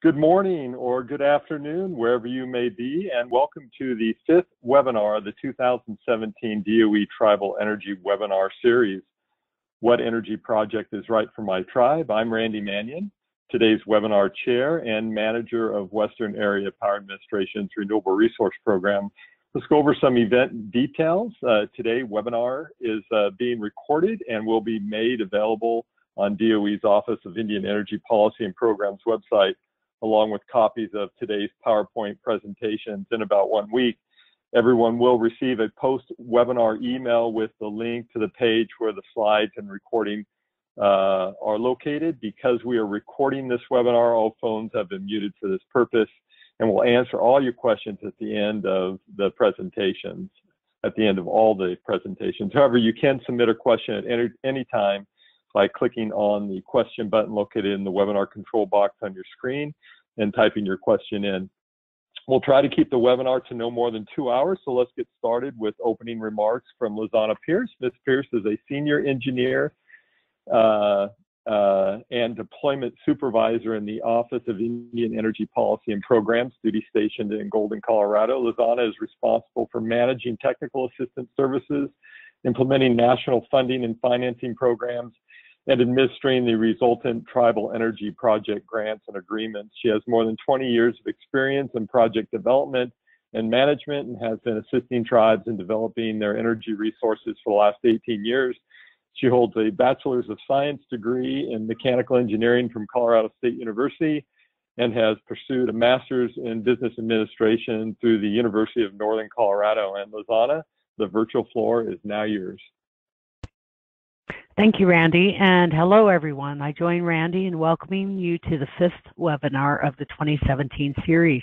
Good morning or good afternoon, wherever you may be, and welcome to the fifth webinar of the 2017 DOE Tribal Energy Webinar Series. What energy project is right for my tribe? I'm Randy Mannion, today's webinar chair and manager of Western Area Power Administration's Renewable Resource Program. Let's go over some event details. Today's webinar is being recorded and will be made available on DOE's Office of Indian Energy Policy and Programs website, along with copies of today's PowerPoint presentations in about 1 week. Everyone will receive a post-webinar email with the link to the page where the slides and recording are located. Because we are recording this webinar, all phones have been muted for this purpose, and we'll answer all your questions at the end of the presentations, at the end of all the presentations. However, you can submit a question at any time by clicking on the question button located in the webinar control box on your screen and typing your question in. We'll try to keep the webinar to no more than 2 hours, so let's get started with opening remarks from Lizana Pierce. Ms. Pierce is a senior engineer and deployment supervisor in the Office of Indian Energy Policy and Programs, duty stationed in Golden, Colorado. Lizana is responsible for managing technical assistance services, implementing national funding and financing programs, and administering the resultant tribal energy project grants and agreements. She has more than 20 years of experience in project development and management and has been assisting tribes in developing their energy resources for the last 18 years. She holds a Bachelor's of Science degree in Mechanical Engineering from Colorado State University and has pursued a Master's in Business Administration through the University of Northern Colorado. And Lizana, the virtual floor is now yours. Thank you, Randy, and hello, everyone. I join Randy in welcoming you to the fifth webinar of the 2017 series.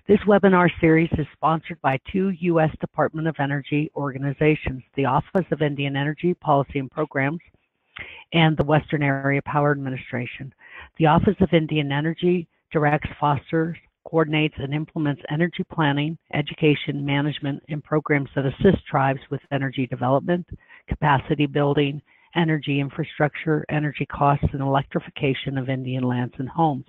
This webinar series is sponsored by two U.S. Department of Energy organizations, the Office of Indian Energy Policy and Programs and the Western Area Power Administration. The Office of Indian Energy directs, fosters, coordinates, and implements energy planning, education, management, and programs that assist tribes with energy development, capacity building, energy infrastructure, energy costs, and electrification of Indian lands and homes.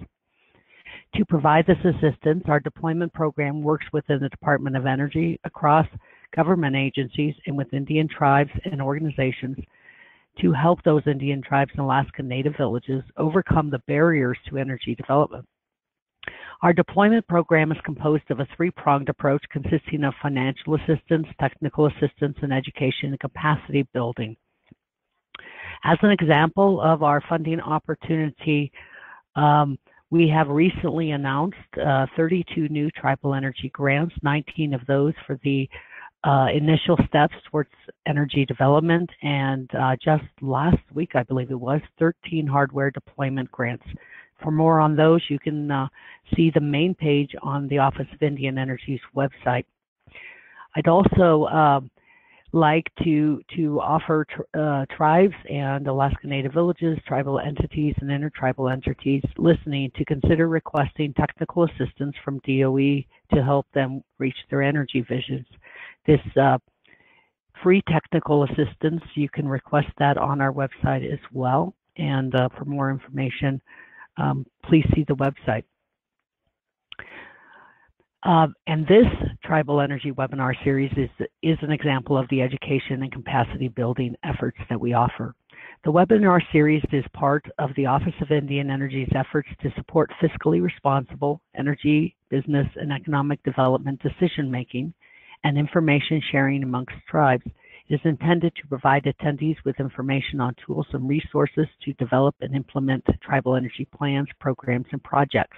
To provide this assistance, our deployment program works within the Department of Energy, across government agencies, and with Indian tribes and organizations to help those Indian tribes and Alaska Native villages overcome the barriers to energy development. Our deployment program is composed of a three-pronged approach consisting of financial assistance, technical assistance, and education and capacity building. As an example of our funding opportunity, we have recently announced 32 new tribal energy grants, 19 of those for the initial steps towards energy development, and just last week, I believe it was, 13 hardware deployment grants. For more on those, you can see the main page on the Office of Indian Energy's website. I'd also like to offer tribes and Alaska Native villages, tribal entities, and intertribal entities listening to consider requesting technical assistance from DOE to help them reach their energy visions. This free technical assistance, you can request that on our website as well. And for more information, please see the website. And this Tribal Energy Webinar Series is an example of the education and capacity building efforts that we offer. The webinar series is part of the Office of Indian Energy's efforts to support fiscally responsible energy, business, and economic development decision-making and information sharing amongst tribes. It is intended to provide attendees with information on tools and resources to develop and implement tribal energy plans, programs, and projects.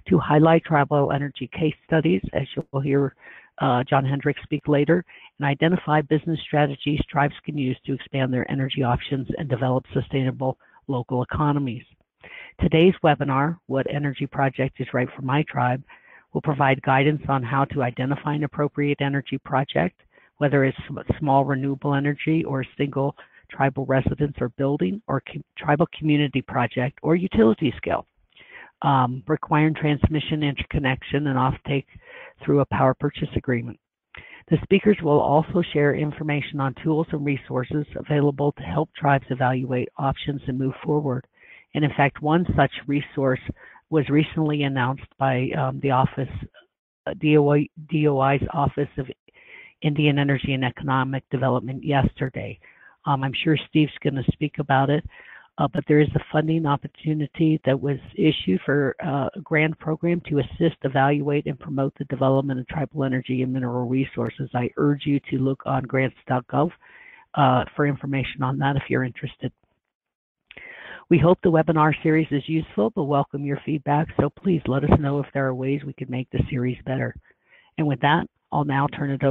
To highlight tribal energy case studies, as you'll hear John Hendricks speak later, and identify business strategies tribes can use to expand their energy options and develop sustainable local economies. Today's webinar, What Energy Project is Right for My Tribe, will provide guidance on how to identify an appropriate energy project, whether it's small renewable energy or a single tribal residence or building, or tribal community project or utility scale. Requiring transmission, interconnection, and offtake through a power purchase agreement. The speakers will also share information on tools and resources available to help tribes evaluate options and move forward. And in fact, one such resource was recently announced by the DOI's Office of Indian Energy and Economic Development yesterday. I'm sure Steve's going to speak about it, but there is a funding opportunity that was issued for a grant program to assist, evaluate, and promote the development of tribal energy and mineral resources. I urge you to look on grants.gov for information on that if you're interested. We hope the webinar series is useful, but welcome your feedback, so please let us know if there are ways we could make the series better. And with that, I'll now turn it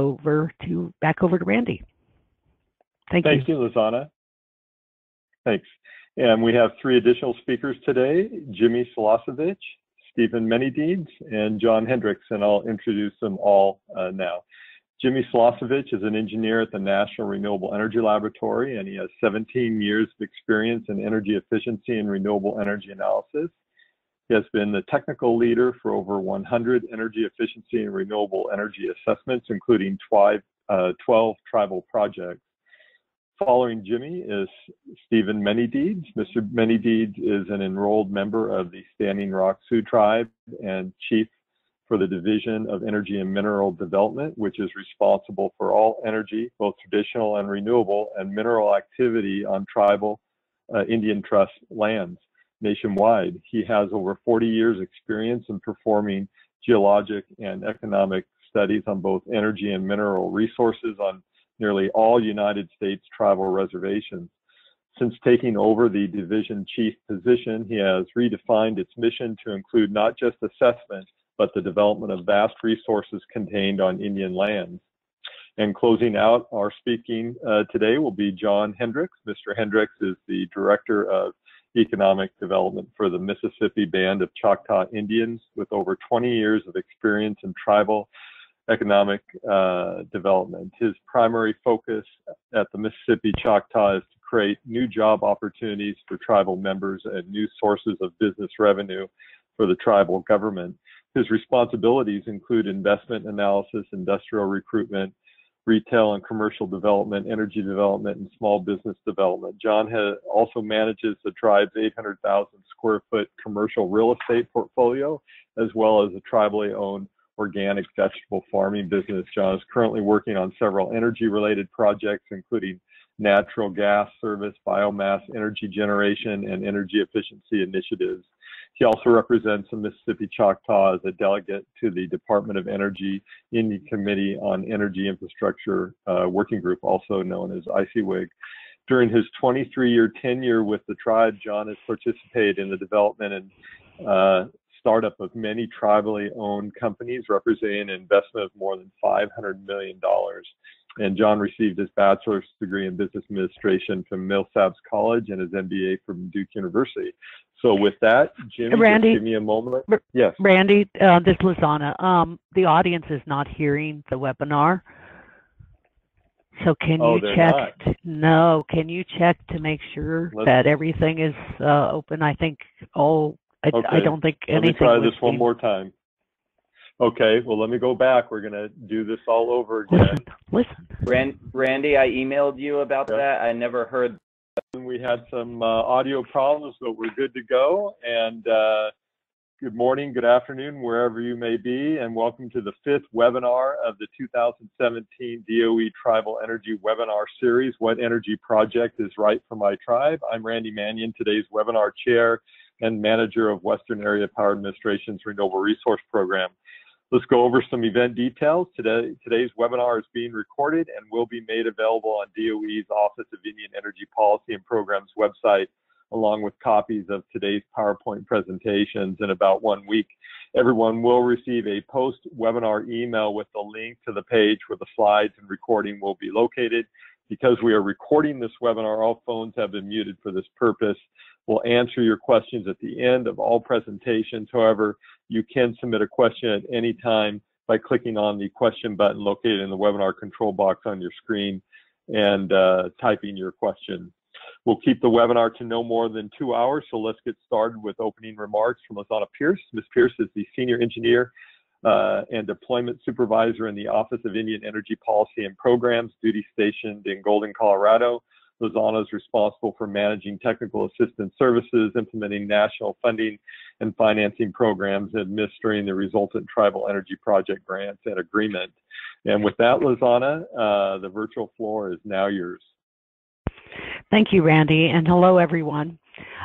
back over to Randy. Thank you. Thank you, Lizana. Thanks. And we have 3 additional speakers today, Jimmy Salasevich, Stephen Manydeeds, and John Hendricks, and I'll introduce them all now. Jimmy Salasevich is an engineer at the National Renewable Energy Laboratory, and he has 17 years of experience in energy efficiency and renewable energy analysis. He has been the technical leader for over 100 energy efficiency and renewable energy assessments, including 12 tribal projects. Following Jimmy is Stephen Manydeeds. Mr. Manydeeds is an enrolled member of the Standing Rock Sioux Tribe and chief for the Division of Energy and Mineral Development, which is responsible for all energy, both traditional and renewable, and mineral activity on tribal Indian Trust lands nationwide. He has over 40 years experience in performing geologic and economic studies on both energy and mineral resources on nearly all United States tribal reservations. Since taking over the division chief position, he has redefined its mission to include not just assessment, but the development of vast resources contained on Indian lands. And closing out our speaking today will be John Hendricks. Mr. Hendricks is the Director of Economic Development for the Mississippi Band of Choctaw Indians, with over 20 years of experience in tribal economic development. His primary focus at the Mississippi Choctaw is to create new job opportunities for tribal members and new sources of business revenue for the tribal government. His responsibilities include investment analysis, industrial recruitment, retail and commercial development, energy development, and small business development. John also manages the tribe's 800,000 square foot commercial real estate portfolio, as well as a tribally owned organic vegetable farming business. John is currently working on several energy-related projects, including natural gas service, biomass energy generation, and energy efficiency initiatives. He also represents the Mississippi Choctaw as a delegate to the Department of Energy Indian Committee on Energy Infrastructure Working Group, also known as ICWIG. During his 23-year tenure with the tribe, John has participated in the development and startup of many tribally owned companies, representing an investment of more than $500 million. And John received his bachelor's degree in business administration from Millsaps College and his MBA from Duke University. So with that, Jimmy, Randy, just give me a moment. Yes. Randy, this is Lizana. The audience is not hearing the webinar. So can you check? No, can you check to make sure that everything is open? I think I don't think anything. Let me try this one more time. Okay, well, let me go back. We're going to do this all over again. Listen. Randy, I emailed you about that. I never heard. We had some audio problems, but we're good to go. And good morning, good afternoon, wherever you may be, and welcome to the 5th webinar of the 2017 DOE Tribal Energy Webinar Series, What Energy Project is Right for My Tribe? I'm Randy Mannion, today's webinar chair and manager of Western Area Power Administration's Renewable Resource Program. Let's go over some event details. Today's webinar is being recorded and will be made available on DOE's Office of Indian Energy Policy and Programs website, along with copies of today's PowerPoint presentations in about 1 week. Everyone will receive a post-webinar email with the link to the page where the slides and recording will be located. Because we are recording this webinar, all phones have been muted for this purpose. We'll answer your questions at the end of all presentations. However, you can submit a question at any time by clicking on the question button located in the webinar control box on your screen and typing your question. We'll keep the webinar to no more than 2 hours, so let's get started with opening remarks from Lizana Pierce. Ms. Pierce is the Senior Engineer and Deployment Supervisor in the Office of Indian Energy Policy and Programs, duty stationed in Golden, Colorado. Lozana is responsible for managing technical assistance services, implementing national funding and financing programs, administering the resultant tribal energy project grants and agreement. And with that, Lozana, the virtual floor is now yours. Thank you, Randy, and hello, everyone.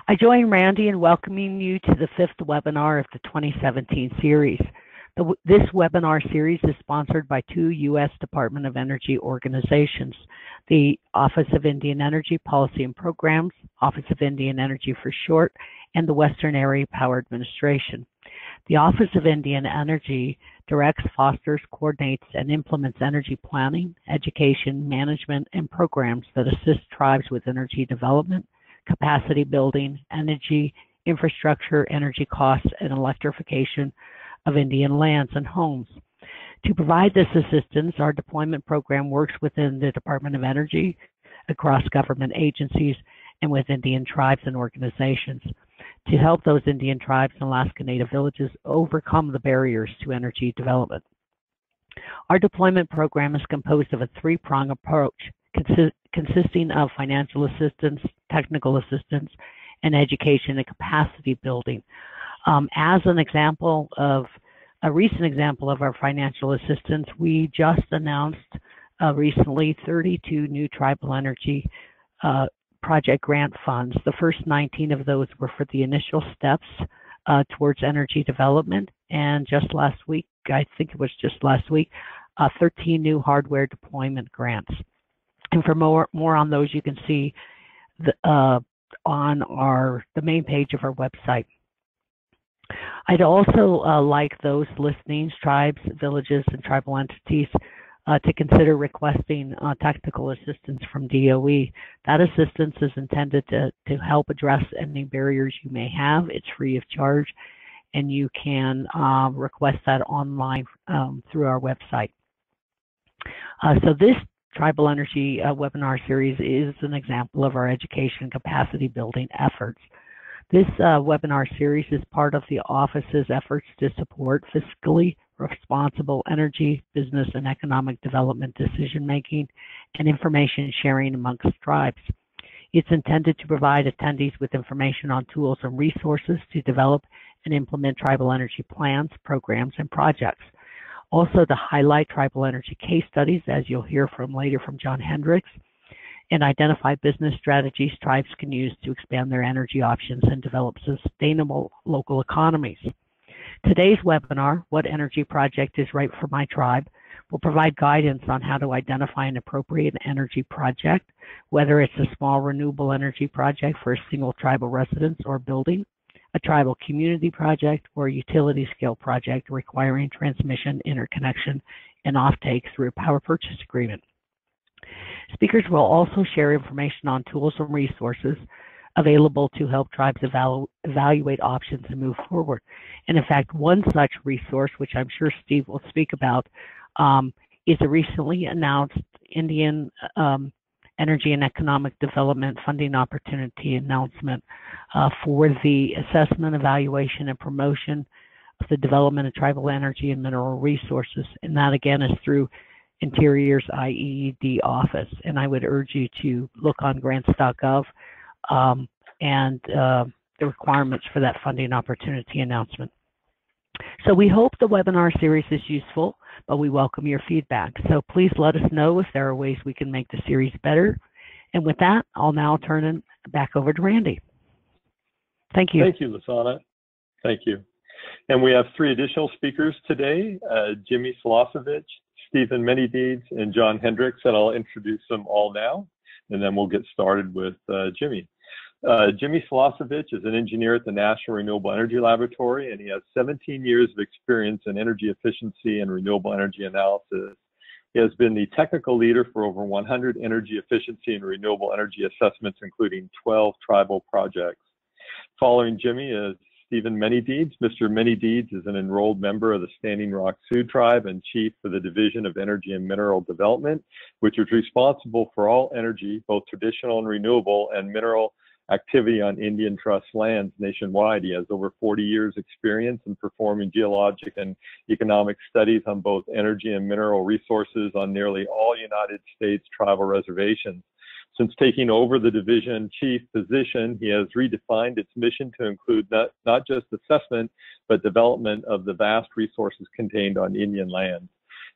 I join Randy in welcoming you to the 5th webinar of the 2017 series. This webinar series is sponsored by two U.S. Department of Energy organizations, the Office of Indian Energy Policy and Programs, Office of Indian Energy for short, and the Western Area Power Administration. The Office of Indian Energy directs, fosters, coordinates, and implements energy planning, education, management, and programs that assist tribes with energy development, capacity building, energy infrastructure, energy costs, and electrification of Indian lands and homes. To provide this assistance, our deployment program works within the Department of Energy, across government agencies, and with Indian tribes and organizations to help those Indian tribes and Alaska Native villages overcome the barriers to energy development. Our deployment program is composed of a three-pronged approach, consisting of financial assistance, technical assistance, and education and capacity building. As an example of a recent example of our financial assistance, we just announced recently 32 new tribal energy project grant funds. The first 19 of those were for the initial steps towards energy development, and just last week, I think it was just last week, 13 new hardware deployment grants. And for more on those, you can see on the main page of our website. I'd also like those listening, tribes, villages, and tribal entities to consider requesting technical assistance from DOE. That assistance is intended to help address any barriers you may have. It's free of charge, and you can request that online through our website. So this Tribal Energy webinar series is an example of our education capacity building efforts. This webinar series is part of the office's efforts to support fiscally responsible energy, business, and economic development decision-making and information sharing amongst tribes. It's intended to provide attendees with information on tools and resources to develop and implement tribal energy plans, programs, and projects. Also to highlight tribal energy case studies, as you'll hear from later from John Hendricks, and identify business strategies tribes can use to expand their energy options and develop sustainable local economies. Today's webinar, What Energy Project is Right for My Tribe, will provide guidance on how to identify an appropriate energy project, whether it's a small renewable energy project for a single tribal residence or building, a tribal community project, or a utility scale project requiring transmission, interconnection, and offtake through a power purchase agreement. Speakers will also share information on tools and resources available to help tribes evaluate options and move forward. And in fact, one such resource, which I'm sure Steve will speak about, is a recently announced Indian Energy and Economic Development Funding Opportunity announcement for the assessment, evaluation, and promotion of the development of tribal energy and mineral resources. And that again is through Interior's IED office. And I would urge you to look on grants.gov and the requirements for that funding opportunity announcement. So we hope the webinar series is useful, but we welcome your feedback. So please let us know if there are ways we can make the series better. And with that, I'll now turn it back over to Randy. Thank you. Thank you, Lozana. Thank you. And we have three additional speakers today, Jimmy Slosevich, Stephen Manydeeds, and John Hendricks, and I'll introduce them all now, and then we'll get started with Jimmy. Jimmy Slosevich is an engineer at the National Renewable Energy Laboratory, and he has 17 years of experience in energy efficiency and renewable energy analysis. He has been the technical leader for over 100 energy efficiency and renewable energy assessments, including 12 tribal projects. Following Jimmy is Stephen Manydeeds. Mr. Manydeeds is an enrolled member of the Standing Rock Sioux Tribe and chief for the Division of Energy and Mineral Development, which is responsible for all energy, both traditional and renewable, and mineral activity on Indian Trust lands nationwide. He has over 40 years experience in performing geologic and economic studies on both energy and mineral resources on nearly all United States tribal reservations. Since taking over the division chief position, he has redefined its mission to include not just assessment, but development of the vast resources contained on Indian lands.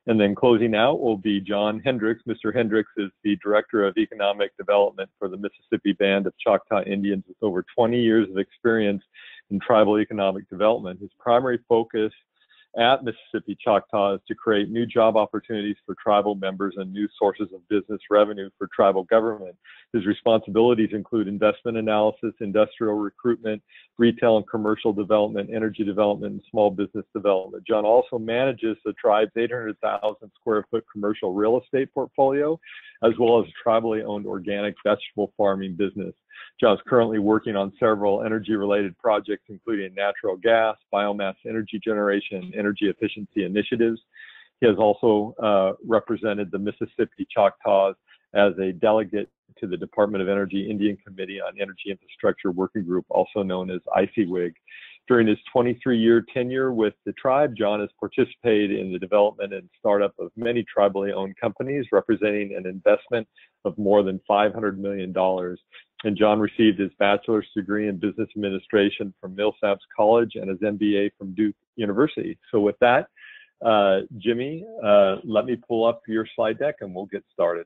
And then closing out will be John Hendricks. Mr. Hendricks is the Director of Economic Development for the Mississippi Band of Choctaw Indians with over 20 years of experience in tribal economic development. His primary focus at Mississippi Choctaw is to create new job opportunities for tribal members and new sources of business revenue for tribal government. His responsibilities include investment analysis, industrial recruitment, retail and commercial development, energy development, and small business development. John also manages the tribe's 800,000 square foot commercial real estate portfolio, as well as a tribally owned organic vegetable farming business. John's currently working on several energy-related projects, including natural gas, biomass energy generation, energy efficiency initiatives. He has also represented the Mississippi Choctaws as a delegate to the Department of Energy Indian Committee on Energy Infrastructure Working Group, also known as ICWIG. During his 23-year tenure with the tribe, John has participated in the development and startup of many tribally owned companies, representing an investment of more than $500 million. And John received his bachelor's degree in business administration from Millsaps College and his MBA from Duke University. So with that, Jimmy, let me pull up your slide deck and we'll get started.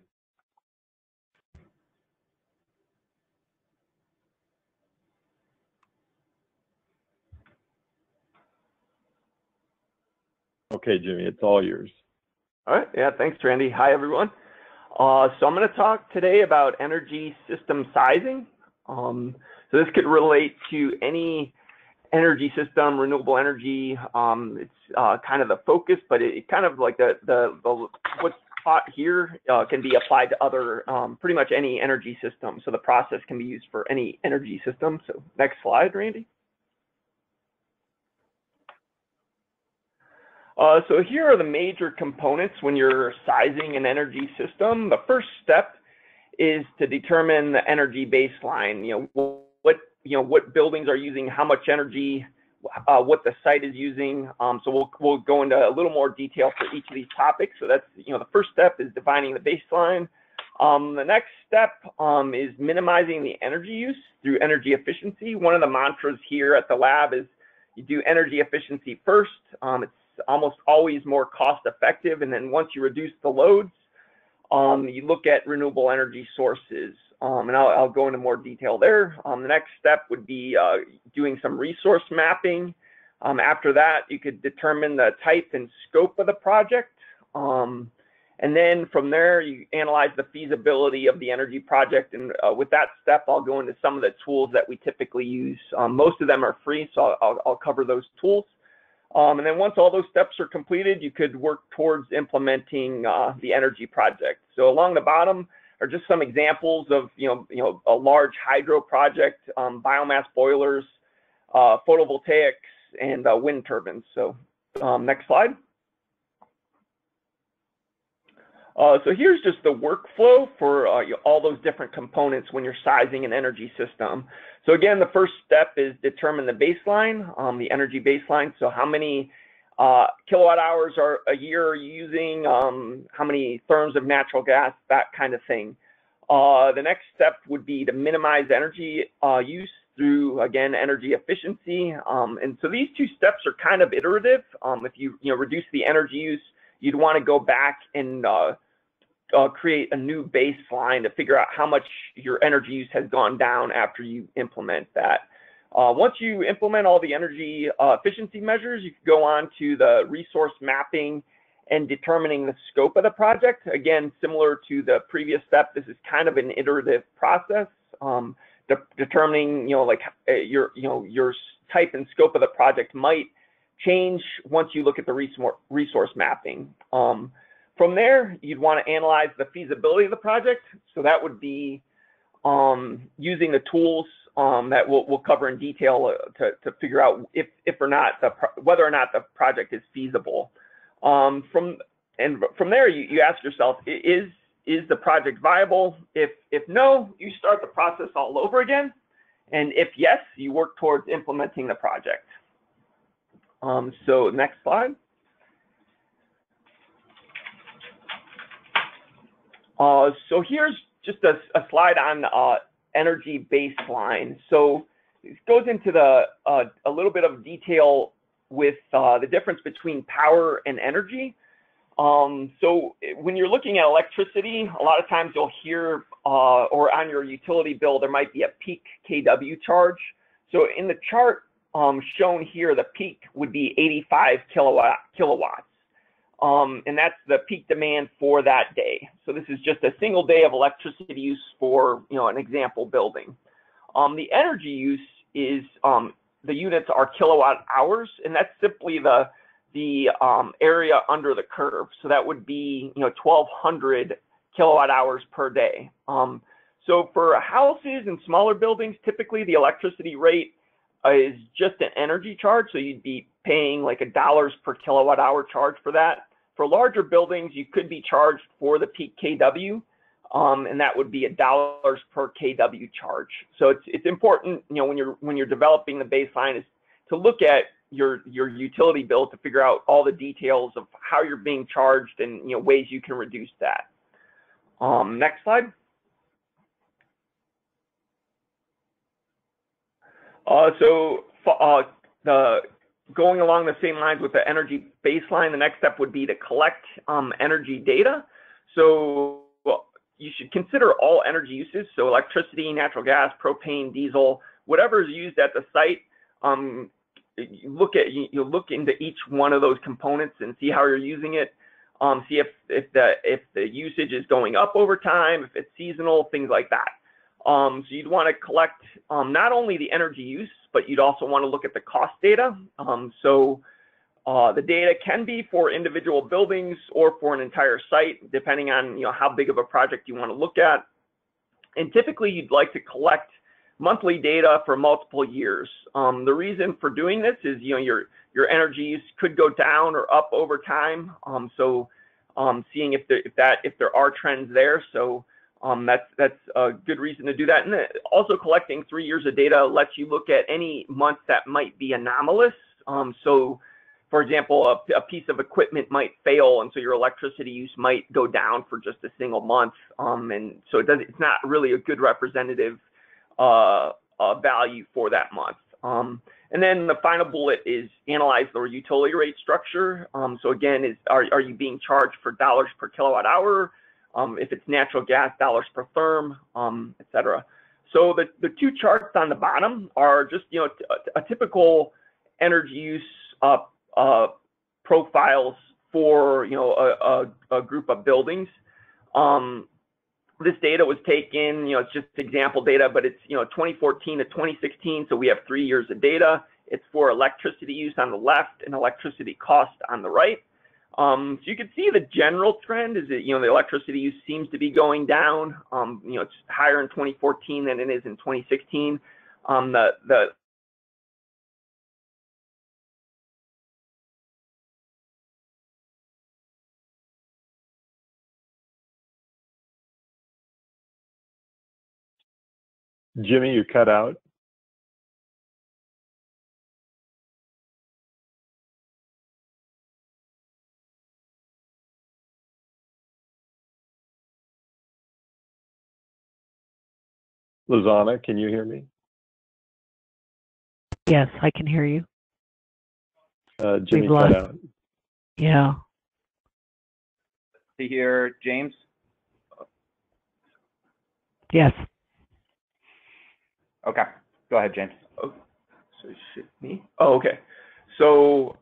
Okay, Jimmy, it's all yours. All right, yeah, thanks, Randy. Hi, everyone. So I'm going to talk today about energy system sizing. So this could relate to any energy system, renewable energy. It's kind of the focus, but it kind of like what's taught here can be applied to other, pretty much any energy system. So the process can be used for any energy system. So next slide, Randy. So here are the major components when you're sizing an energy system. The first step is to determine the energy baseline. What buildings are using how much energy, what the site is using. So we'll go into a little more detail for each of these topics. So that's the first step is defining the baseline. The next step is minimizing the energy use through energy efficiency. One of the mantras here at the lab is you do energy efficiency first. It's almost always more cost effective, and then once you reduce the loads, you look at renewable energy sources, and I'll go into more detail there. The next step would be doing some resource mapping. After that, you could determine the type and scope of the project, and then from there you analyze the feasibility of the energy project. And with that step, I'll go into some of the tools that we typically use. Most of them are free, so I'll cover those tools. And then once all those steps are completed, you could work towards implementing the energy project. So along the bottom are just some examples of a large hydro project, biomass boilers, photovoltaics, and wind turbines. So next slide. So here's just the workflow for all those different components when you're sizing an energy system. So again, the first step is determine the baseline, the energy baseline. So how many kilowatt hours a year are you using? How many therms of natural gas? That kind of thing. The next step would be to minimize energy use through, again, energy efficiency. And so these two steps are kind of iterative. If you reduce the energy use, you'd want to go back and create a new baseline to figure out how much your energy use has gone down after you implement that. Once you implement all the energy efficiency measures, you can go on to the resource mapping and determining the scope of the project. Again, similar to the previous step, this is kind of an iterative process. Determining your type and scope of the project might change once you look at the resource mapping. From there, you'd want to analyze the feasibility of the project. So that would be using the tools that we'll cover in detail to figure out if or not whether or not the project is feasible. From there, you ask yourself, is the project viable? If no, you start the process all over again. And if yes, you work towards implementing the project. So next slide. So here's just a slide on energy baseline. So it goes into a little bit of detail with the difference between power and energy. So when you're looking at electricity, a lot of times you'll hear, or on your utility bill, there might be a peak kW charge. So in the chart shown here, the peak would be 85 kilowatts. And that's the peak demand for that day. So this is just a single day of electricity use for, an example building. The energy use is, the units are kilowatt hours, and that's simply the area under the curve. So that would be, 1,200 kilowatt hours per day. So for houses and smaller buildings, typically the electricity rate is just an energy charge. So you'd be paying like $1 per kilowatt hour charge for that. For larger buildings, you could be charged for the peak kW, and that would be $1 per kW charge. So it's important, when you're developing the baseline, is to look at your utility bill to figure out all the details of how you're being charged and ways you can reduce that. Next slide. Going along the same lines with the energy baseline, the next step would be to collect energy data. So you should consider all energy uses, so electricity, natural gas, propane, diesel, whatever is used at the site. You look into each one of those components and see how you're using it. See if the usage is going up over time, if it's seasonal, things like that. So you'd want to collect not only the energy use, but you'd also want to look at the cost data. The data can be for individual buildings or for an entire site, depending on how big of a project you want to look at. And typically, you'd like to collect monthly data for multiple years. The reason for doing this is your energy use could go down or up over time. Seeing if there are trends there. So that's a good reason to do that. And also collecting 3 years of data lets you look at any month that might be anomalous. For example, a piece of equipment might fail, and so your electricity use might go down for just a single month. And so it's not really a good representative value for that month. And then the final bullet is analyze the utility rate structure. So again, are you being charged for dollars per kilowatt hour? If it's natural gas, dollars per therm, et cetera. So the two charts on the bottom are just a typical energy use profiles for a group of buildings. This data was taken, it's just example data, but it's 2014 to 2016, so we have 3 years of data. It's for electricity use on the left and electricity cost on the right. So you can see the general trend is that the electricity use seems to be going down. It's higher in 2014 than it is in 2016. Jimmy, you cut out. Lizana, can you hear me? Yes, I can hear you. Jimmy cut out. Yeah. See here, James? Yes. Okay, go ahead, James. Oh, so shit me. Oh, okay. So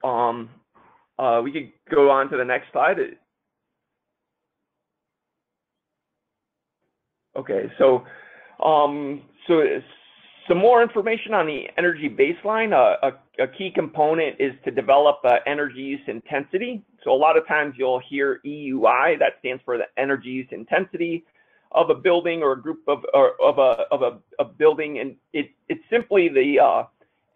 we could go on to the next slide. Okay, so some more information on the energy baseline. A key component is to develop energy use intensity. So a lot of times you'll hear EUI, that stands for the energy use intensity of a building or a group of a building, and it's simply the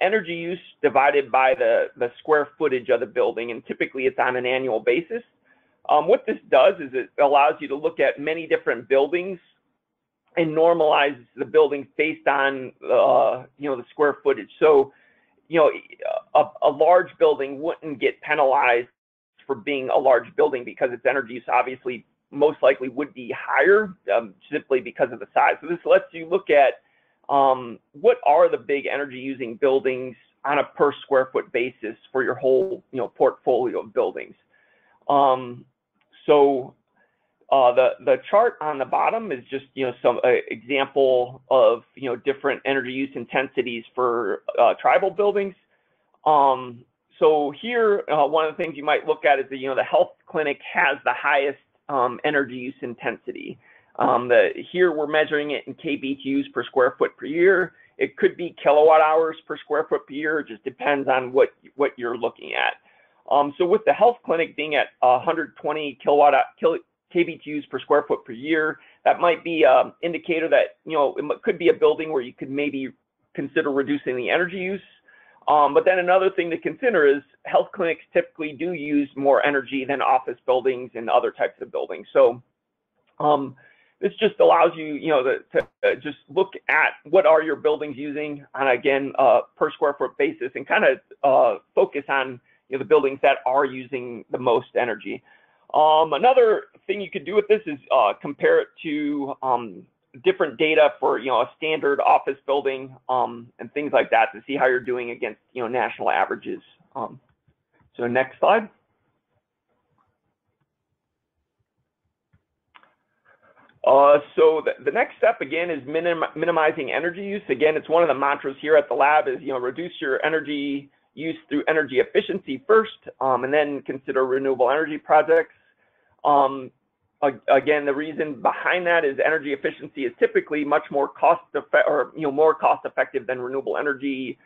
energy use divided by the square footage of the building, and typically it's on an annual basis. What this does is it allows you to look at many different buildings and normalize the buildings based on the square footage. So a large building wouldn't get penalized for being a large building because its energy use obviously most likely would be higher simply because of the size. So this lets you look at what are the big energy using buildings on a per square foot basis for your whole portfolio of buildings. The chart on the bottom is just some example of different energy use intensities for tribal buildings. So here, one of the things you might look at is the health clinic has the highest energy use intensity. Here we're measuring it in kBTUs per square foot per year. It could be kilowatt hours per square foot per year. It just depends on what you're looking at. So with the health clinic being at 120 kBTUs per square foot per year, that might be an indicator that it could be a building where you could maybe consider reducing the energy use. But then another thing to consider is health clinics typically do use more energy than office buildings and other types of buildings. So this just allows you, to just look at what are your buildings using on, again, per square foot basis, and kind of focus on the buildings that are using the most energy. Another thing you could do with this is compare it to different data for a standard office building and things like that to see how you're doing against national averages. So next slide. So the next step again is minimizing energy use. Again, it's one of the mantras here at the lab is reduce your energy use through energy efficiency first, and then consider renewable energy projects. Again, the reason behind that is energy efficiency is typically much more more cost effective than renewable energy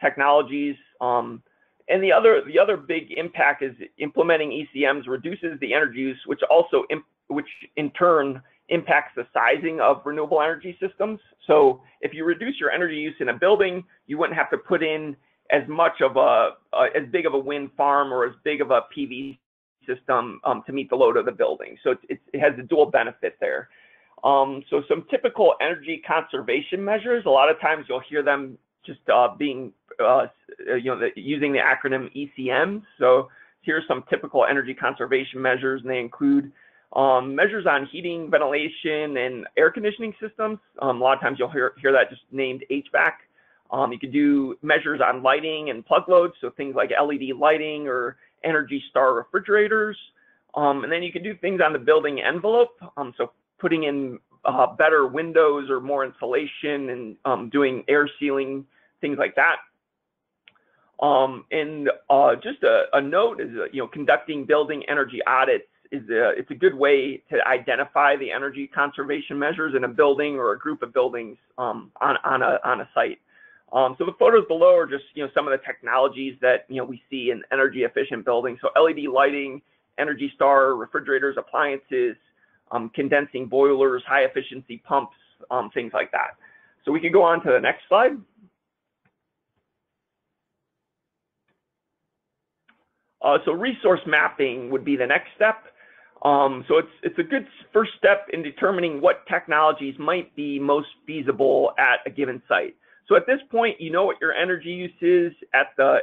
technologies. And the other big impact is implementing ECMs reduces the energy use, which in turn impacts the sizing of renewable energy systems. So if you reduce your energy use in a building, you wouldn't have to put in as big of a wind farm or as big of a PV system to meet the load of the building. So it has a dual benefit there. So some typical energy conservation measures, a lot of times you'll hear them just being, using the acronym ECM. So here's some typical energy conservation measures, and they include measures on heating, ventilation, and air conditioning systems. A lot of times you'll hear that just named HVAC. You could do measures on lighting and plug loads, so things like LED lighting or Energy Star refrigerators. And then you can do things on the building envelope, so putting in better windows or more insulation and doing air sealing, things like that. And just a note is, conducting building energy audits it's a good way to identify the energy conservation measures in a building or a group of buildings on a site. So the photos below are just some of the technologies that we see in energy efficient buildings. So LED lighting, Energy Star refrigerators, appliances, condensing boilers, high efficiency pumps, things like that. So we can go on to the next slide. So resource mapping would be the next step. So it's a good first step in determining what technologies might be most feasible at a given site. So at this point, you know what your energy use is at the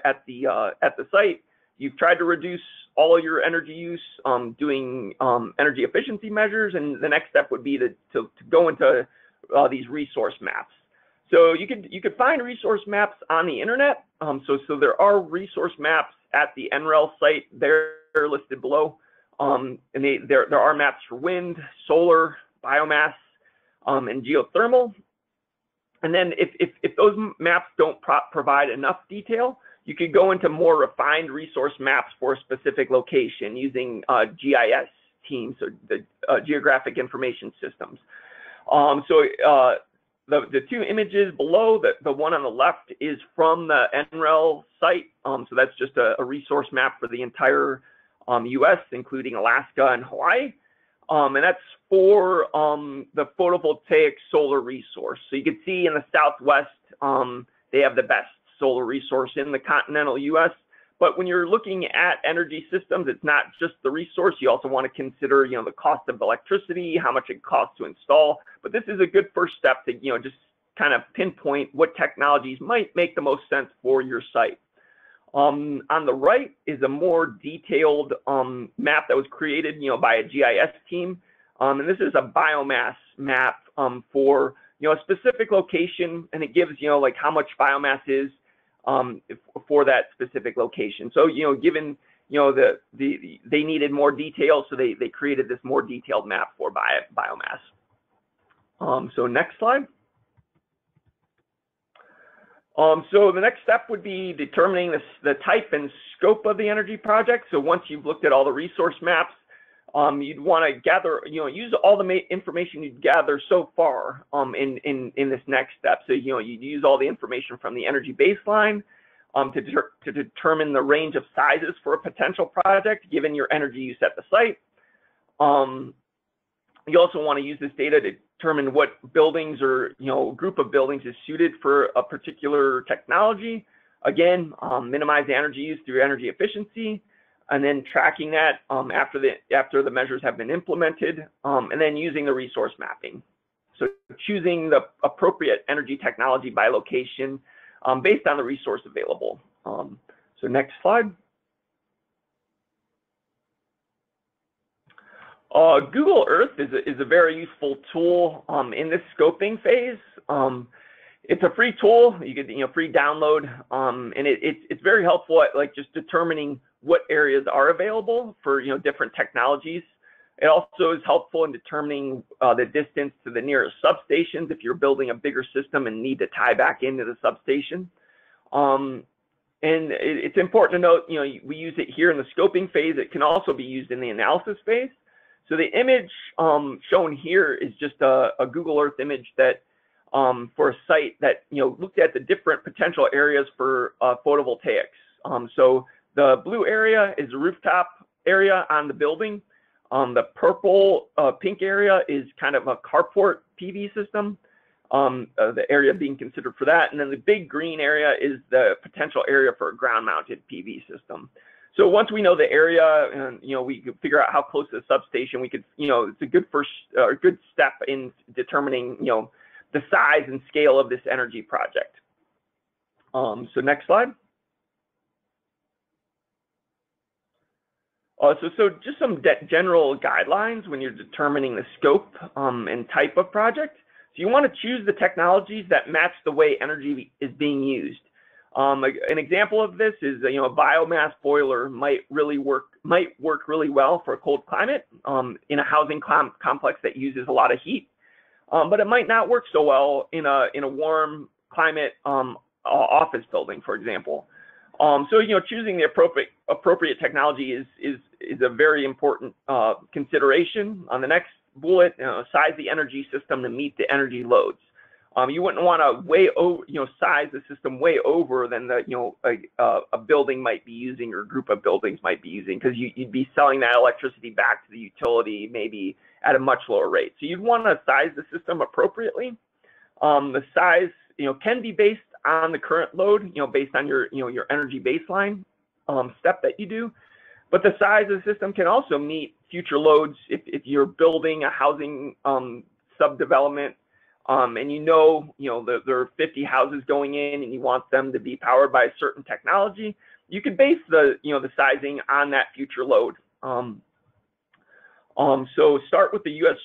site. You've tried to reduce all of your energy use, doing energy efficiency measures, and the next step would be to go into these resource maps. So you could find resource maps on the internet. So there are resource maps at the NREL site. They're listed below, and there are maps for wind, solar, biomass, and geothermal. And then if those maps don't provide enough detail, you could go into more refined resource maps for a specific location using GIS teams, or the Geographic Information Systems. The two images below, the one on the left is from the NREL site. So that's just a resource map for the entire US, including Alaska and Hawaii. And that's for the photovoltaic solar resource. So you can see in the Southwest, they have the best solar resource in the continental US. But when you're looking at energy systems, it's not just the resource. You also want to consider, the cost of electricity, how much it costs to install. But this is a good first step to, just kind of pinpoint what technologies might make the most sense for your site. On the right is a more detailed map that was created, by a GIS team, and this is a biomass map for a specific location, and it gives like how much biomass is for that specific location. So given they needed more detail, so they created this more detailed map for biomass. So next slide. So the next step would be determining the type and scope of the energy project. So once you've looked at all the resource maps, you'd want to gather, use all the information you'd gather so far in this next step. So you'd use all the information from the energy baseline to determine the range of sizes for a potential project given your energy use at the site. You also want to use this data to determine what buildings or group of buildings is suited for a particular technology. Again, minimize the energy use through energy efficiency, and then tracking that after the measures have been implemented, and then using the resource mapping. So choosing the appropriate energy technology by location based on the resource available. So next slide. Google Earth is a very useful tool in this scoping phase. It's a free tool. You could free download, and it's very helpful at like just determining what areas are available for different technologies. It also is helpful in determining the distance to the nearest substations if you're building a bigger system and need to tie back into the substation. And it's important to note, we use it here in the scoping phase. It can also be used in the analysis phase. So the image shown here is just a Google Earth image that for a site that looked at the different potential areas for photovoltaics. So the blue area is the rooftop area on the building. The purple pink area is kind of a carport PV system, the area being considered for that. And then the big green area is the potential area for a ground-mounted PV system. So once we know the area and we can figure out how close to the substation, we could it's a good first or good step in determining the size and scale of this energy project. So next slide. So just some general guidelines when you're determining the scope and type of project. So you want to choose the technologies that match the way energy is being used. An example of this is a biomass boiler might work really well for a cold climate in a housing complex that uses a lot of heat, but it might not work so well in a warm climate office building, for example. So choosing the appropriate technology is a very important consideration. On the next bullet, size the energy system to meet the energy loads. You wouldn't want to size the system way over than a building might be using or a group of buildings might be using, because you'd be selling that electricity back to the utility maybe at a much lower rate. So you'd want to size the system appropriately. The size can be based on the current load, based on your energy baseline step that you do. But the size of the system can also meet future loads if you're building a housing subdevelopment. And there are 50 houses going in, and you want them to be powered by a certain technology. You could base the sizing on that future load. So start with the U.S.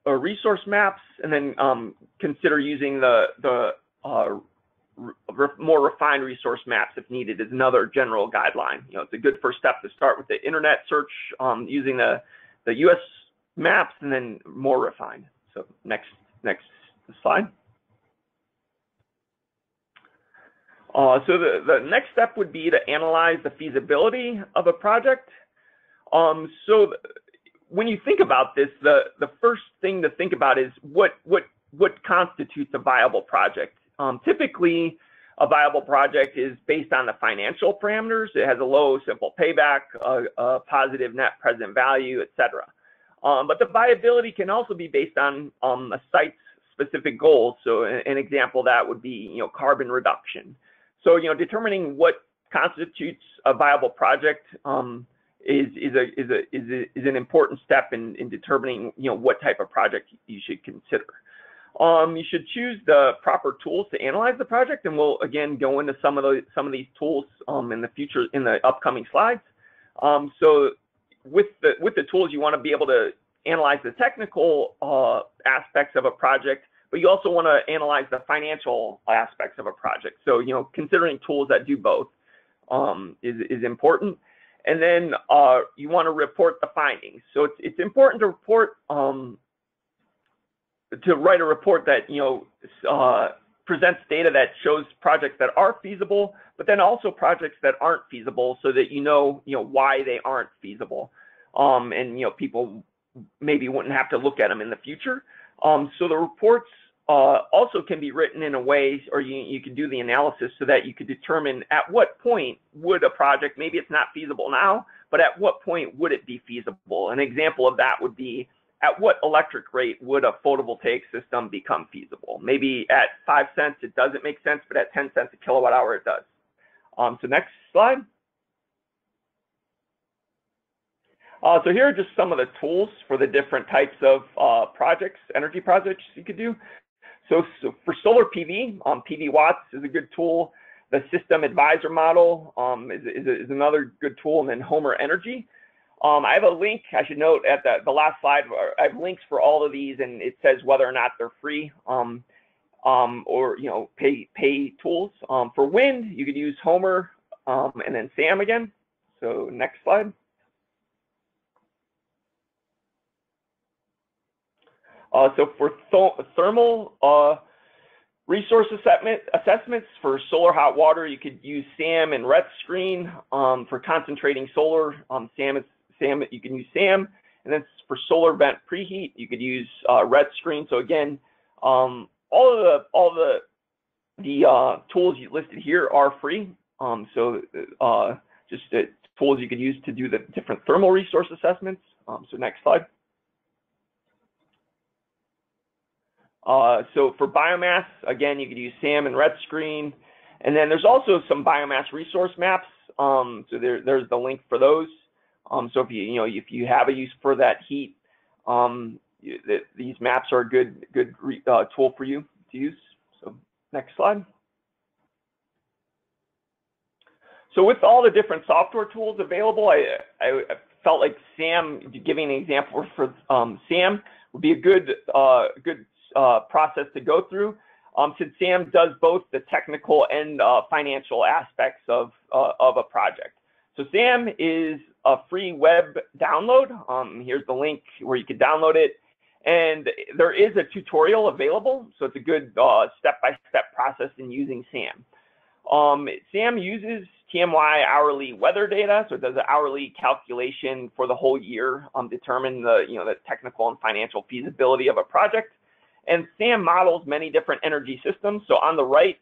resource maps, and then consider using the more refined resource maps if needed is another general guideline. It's a good first step to start with the internet search using the U.S. maps, and then more refined. So next slide. So the next step would be to analyze the feasibility of a project. So when you think about this, the first thing to think about is what constitutes a viable project. Typically, a viable project is based on the financial parameters. It has a low, simple payback, a positive net present value, etc. But the viability can also be based on a site's specific goals. So an example of that would be carbon reduction. So determining what constitutes a viable project is an important step in determining what type of project you should consider. You should choose the proper tools to analyze the project, and we'll again go into some of these tools in the upcoming slides. So with the tools, you want to be able to analyze the technical aspects of a project, but you also want to analyze the financial aspects of a project. So considering tools that do both is important. And then you want to report the findings. So it's important to report to write a report that presents data that shows projects that are feasible, but then also projects that aren't feasible, so that why they aren't feasible, and people maybe wouldn't have to look at them in the future. So the reports also can be written in a way, or you can do the analysis so that you could determine at what point would a project, maybe it's not feasible now, but at what point would it be feasible? An example of that would be, at what electric rate would a photovoltaic system become feasible? Maybe at 5 cents, it doesn't make sense, but at 10 cents a kilowatt hour, it does. So next slide. So here are just some of the tools for the different types of projects, energy projects you could do. So for solar PV, PV Watts is a good tool. The System Advisor model is another good tool, and then Homer Energy. I have a link, I should note, at the last slide. I have links for all of these, and it says whether or not they're free or pay tools. For wind, you could use Homer and then SAM again. So next slide. So for thermal resource assessments for solar hot water, you could use SAM and RET screen. For concentrating solar, you can use SAM, and then for solar vent preheat, you could use RET screen. So again, all the tools you listed here are free. Just tools you could use to do the different thermal resource assessments. So next slide. So for biomass, again, you could use SAM and RET screen, and then there's also some biomass resource maps. So there's the link for those. So if you have a use for that heat, these maps are a good tool for you to use. So next slide. So with all the different software tools available, I felt like SAM, giving an example for SAM, would be a good process to go through, since SAM does both the technical and financial aspects of a project. So SAM is a free web download. Here's the link where you can download it, and there is a tutorial available, so it's a good step-by-step process in using SAM. SAM uses TMY hourly weather data, so it does an hourly calculation for the whole year, determine the technical and financial feasibility of a project. And SAM models many different energy systems. So on the right,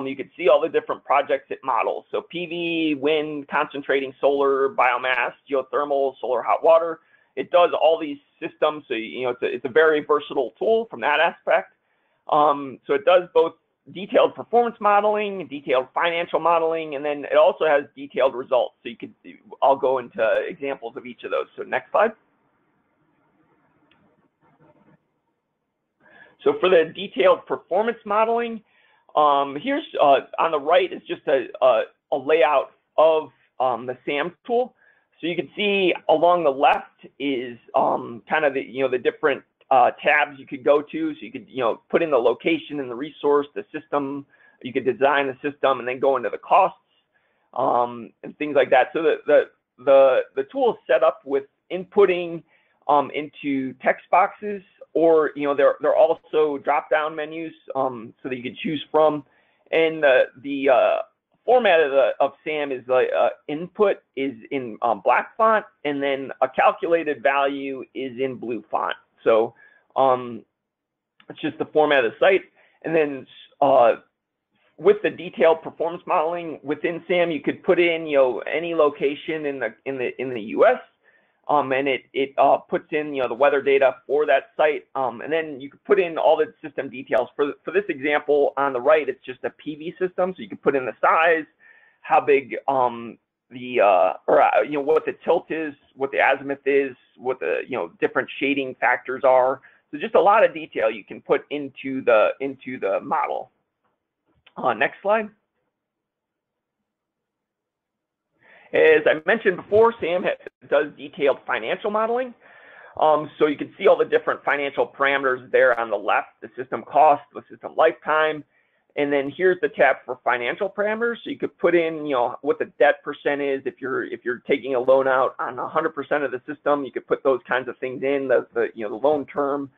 you can see all the different projects it models. So PV, wind, concentrating solar, biomass, geothermal, solar hot water. It does all these systems. So it's a very versatile tool from that aspect. So it does both detailed performance modeling, detailed financial modeling, and then it also has detailed results. So I'll go into examples of each of those. So next slide. So for the detailed performance modeling, here's on the right is just a layout of the SAM tool. So you can see along the left is kind of the different tabs you could go to. So you could put in the location and the resource, the system. You could design the system and then go into the costs and things like that. So the tool is set up with inputting into text boxes, or there are also drop-down menus so that you can choose from. And the format of SAM is input is in black font, and then a calculated value is in blue font. So it's just the format of the site. And then with the detailed performance modeling within SAM, you could put in any location in the U.S. And it puts in the weather data for that site, and then you could put in all the system details. For this example on the right, it's just a PV system, so you could put in the size, how big what the tilt is, what the azimuth is, what the different shading factors are. So just a lot of detail you can put into the model. Next slide. As I mentioned before, Sam does detailed financial modeling. So you can see all the different financial parameters there on the left, the system cost, the system lifetime, and then here's the tab for financial parameters. So you could put in, what the debt percent is. If you're taking a loan out on 100% of the system, you could put those kinds of things in, the loan term.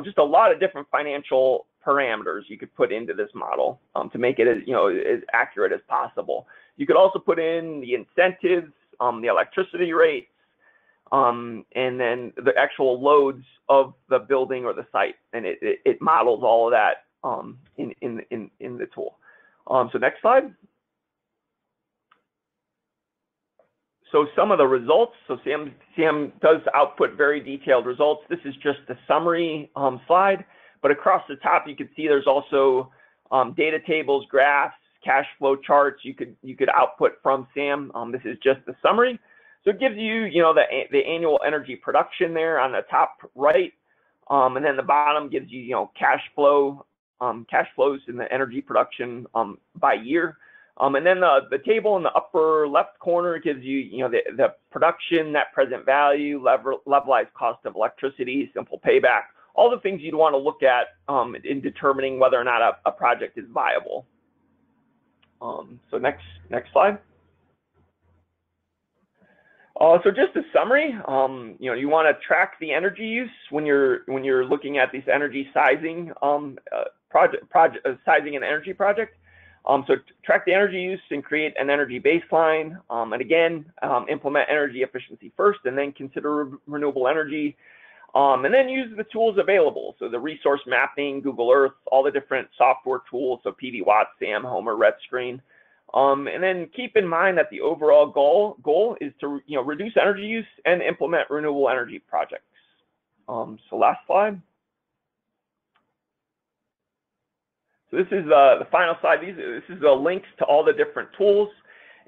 Just a lot of different financial parameters you could put into this model to make it as accurate as possible. You could also put in the incentives, the electricity rates, and then the actual loads of the building or the site, and it models all of that in the tool. So next slide. So some of the results. So Sam does output very detailed results. This is just the summary slide, but across the top you can see there's also data tables, graphs, cash flow charts you could output from Sam. This is just the summary. So it gives you, the annual energy production there on the top right, and then the bottom gives you, cash flows in the energy production by year. And then the table in the upper left corner gives you, the production, net present value, levelized cost of electricity, simple payback, all the things you'd want to look at in determining whether or not a project is viable. So next slide. So just a summary, you want to track the energy use when you're looking at these energy sizing sizing an energy project. So track the energy use and create an energy baseline, and again, implement energy efficiency first, and then consider renewable energy, and then use the tools available. So the resource mapping, Google Earth, all the different software tools, so PV Watt, SAM, Homer, RedScreen. And then keep in mind that the overall goal is to reduce energy use and implement renewable energy projects. So last slide. So this is the final slide. This is the links to all the different tools,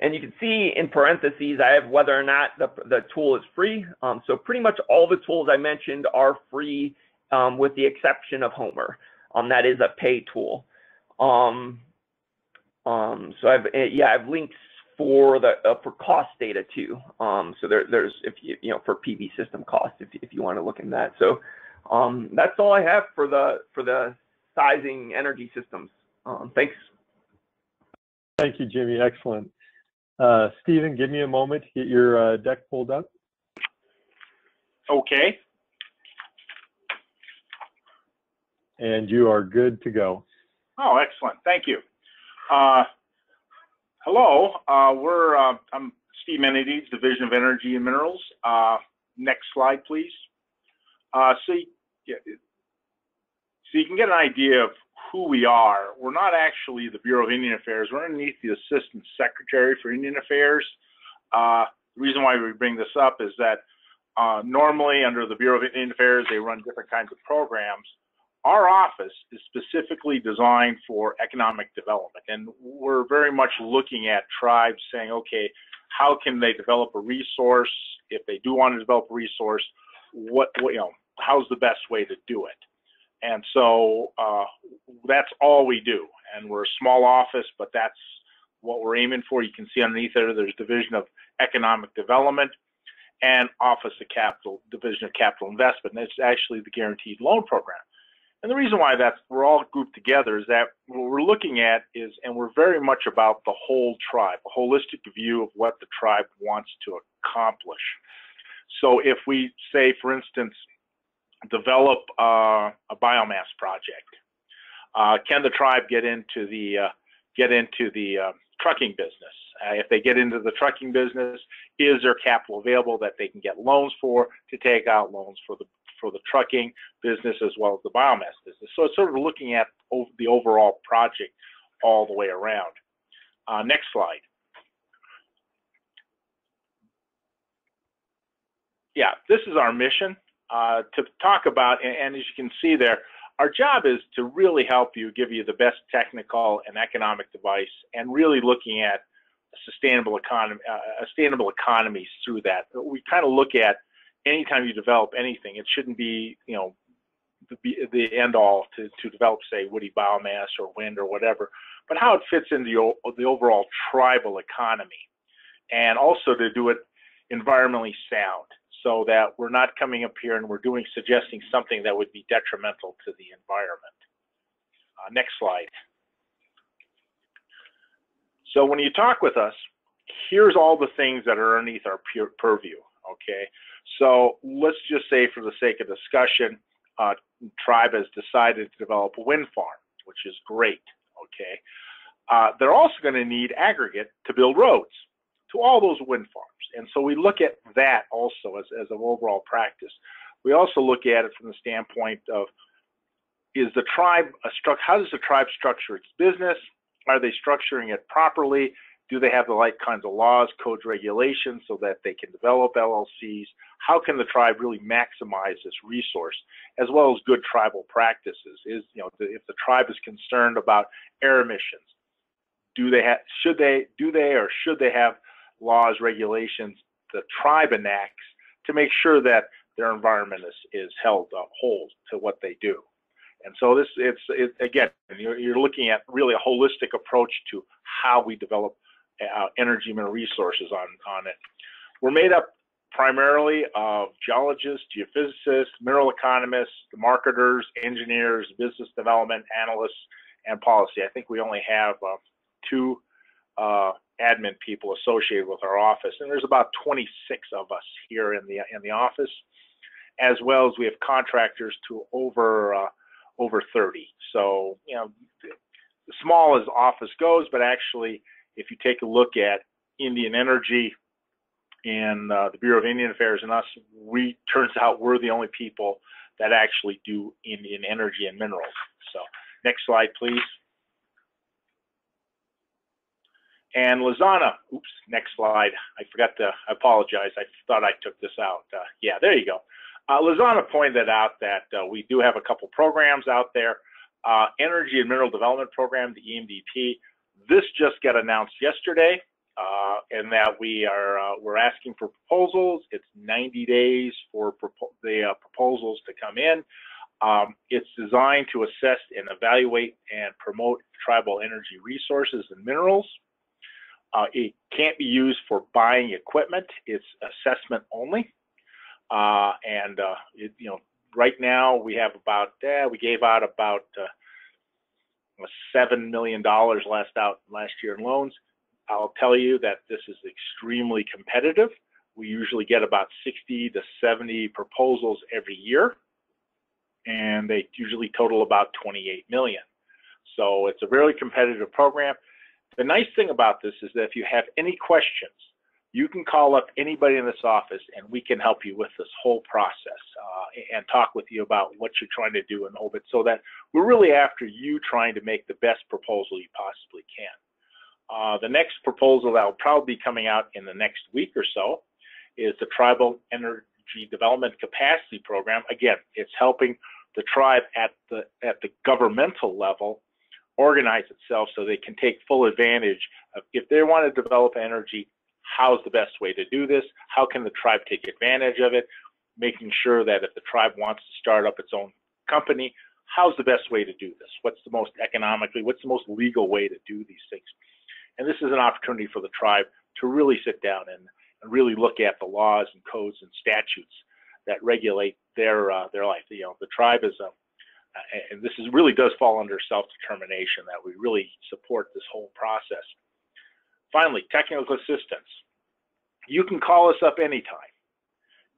and you can see in parentheses I have whether or not the tool is free. So pretty much all the tools I mentioned are free, with the exception of Homer. That is a pay tool. So I have links for for cost data too. So there's for PV system cost if you want to look in that. So that's all I have for the sizing energy systems. Thanks. Thank you, Jimmy. Excellent. Stephen, give me a moment to get your deck pulled up. Okay. And you are good to go. Oh, excellent. Thank you. Hello, I'm Steve Attendees, Division of Energy and Minerals. Next slide, please. So you can get an idea of who we are. We're not actually the Bureau of Indian Affairs. We're underneath the Assistant Secretary for Indian Affairs. The reason why we bring this up is that normally under the Bureau of Indian Affairs, they run different kinds of programs. Our office is specifically designed for economic development, and we're very much looking at tribes saying, okay, how can they develop a resource? If they do want to develop a resource, how's the best way to do it? And so that's all we do. And we're a small office, but that's what we're aiming for. You can see underneath there, there's Division of Economic Development and Office of Capital, Division of Capital Investment. And it's actually the Guaranteed Loan Program. And the reason why we're all grouped together is that what we're looking at is, and we're very much about the whole tribe, a holistic view of what the tribe wants to accomplish. So if we say, for instance, develop a biomass project, can the tribe get into the trucking business? If they get into the trucking business, is there capital available that they can get loans for to take out loans for the trucking business as well as the biomass business? So it's sort of looking at the overall project all the way around. Next slide. Yeah, this is our mission to talk about, and as you can see there, our job is to really help you, give you the best technical and economic advice, and really looking at sustainable economies through that. We kind of look at anytime you develop anything, it shouldn't be, the end all to develop, say, woody biomass or wind or whatever, but how it fits into the overall tribal economy, and also to do it environmentally sound, so that we're not coming up here and we're suggesting something that would be detrimental to the environment. Next slide. So when you talk with us, here's all the things that are underneath our purview, okay? So let's just say, for the sake of discussion, tribe has decided to develop a wind farm, which is great, okay? They're also going to need aggregate to build roads to all those wind farms. And so we look at that also as an overall practice. We also look at it from the standpoint of, is the tribe how does the tribe structure its business? Are they structuring it properly? Do they have the right kinds of laws, codes, regulations so that they can develop LLCs? How can the tribe really maximize this resource, as well as good tribal practices? If the tribe is concerned about air emissions, should they have laws, regulations the tribe enacts to make sure that their environment is held whole to what they do? And so again, you're looking at really a holistic approach to how we develop energy mineral resources on it. We're made up primarily of geologists, geophysicists, mineral economists, marketers, engineers, business development analysts, and policy. I think we only have 2 admin people associated with our office, and there's about 26 of us here in the office, as well as we have contractors to over 30. So, small as office goes, but actually, if you take a look at Indian Energy and the Bureau of Indian Affairs and us, turns out we're the only people that actually do Indian energy and minerals. So, next slide, please. And Lizana, oops, next slide. I apologize. I thought I took this out. Yeah, there you go. Lizana pointed out that we do have a couple programs out there. Energy and Mineral Development Program, the EMDP. This just got announced yesterday, and that we're asking for proposals. It's 90 days for the proposals to come in. It's designed to assess and evaluate and promote tribal energy resources and minerals. It can't be used for buying equipment. It's assessment only. Right now we have we gave out about $7 million last year in loans. I'll tell you that this is extremely competitive. We usually get about 60 to 70 proposals every year, and they usually total about 28 million. So it's a very competitive program. The nice thing about this is that if you have any questions, you can call up anybody in this office and we can help you with this whole process and talk with you about what you're trying to do and hold it, so that we're really after you trying to make the best proposal you possibly can. The next proposal that will probably be coming out in the next week or so is the Tribal Energy Development Capacity Program. Again, it's helping the tribe at the governmental level organize itself so they can take full advantage of, if they want to develop energy, how's the best way to do this? How can the tribe take advantage of it? Making sure that if the tribe wants to start up its own company, how's the best way to do this? What's the most what's the most legal way to do these things? And this is an opportunity for the tribe to really sit down and really look at the laws and codes and statutes that regulate their life. The tribe is and this really does fall under self-determination, that we really support this whole process. Finally, technical assistance. You can call us up anytime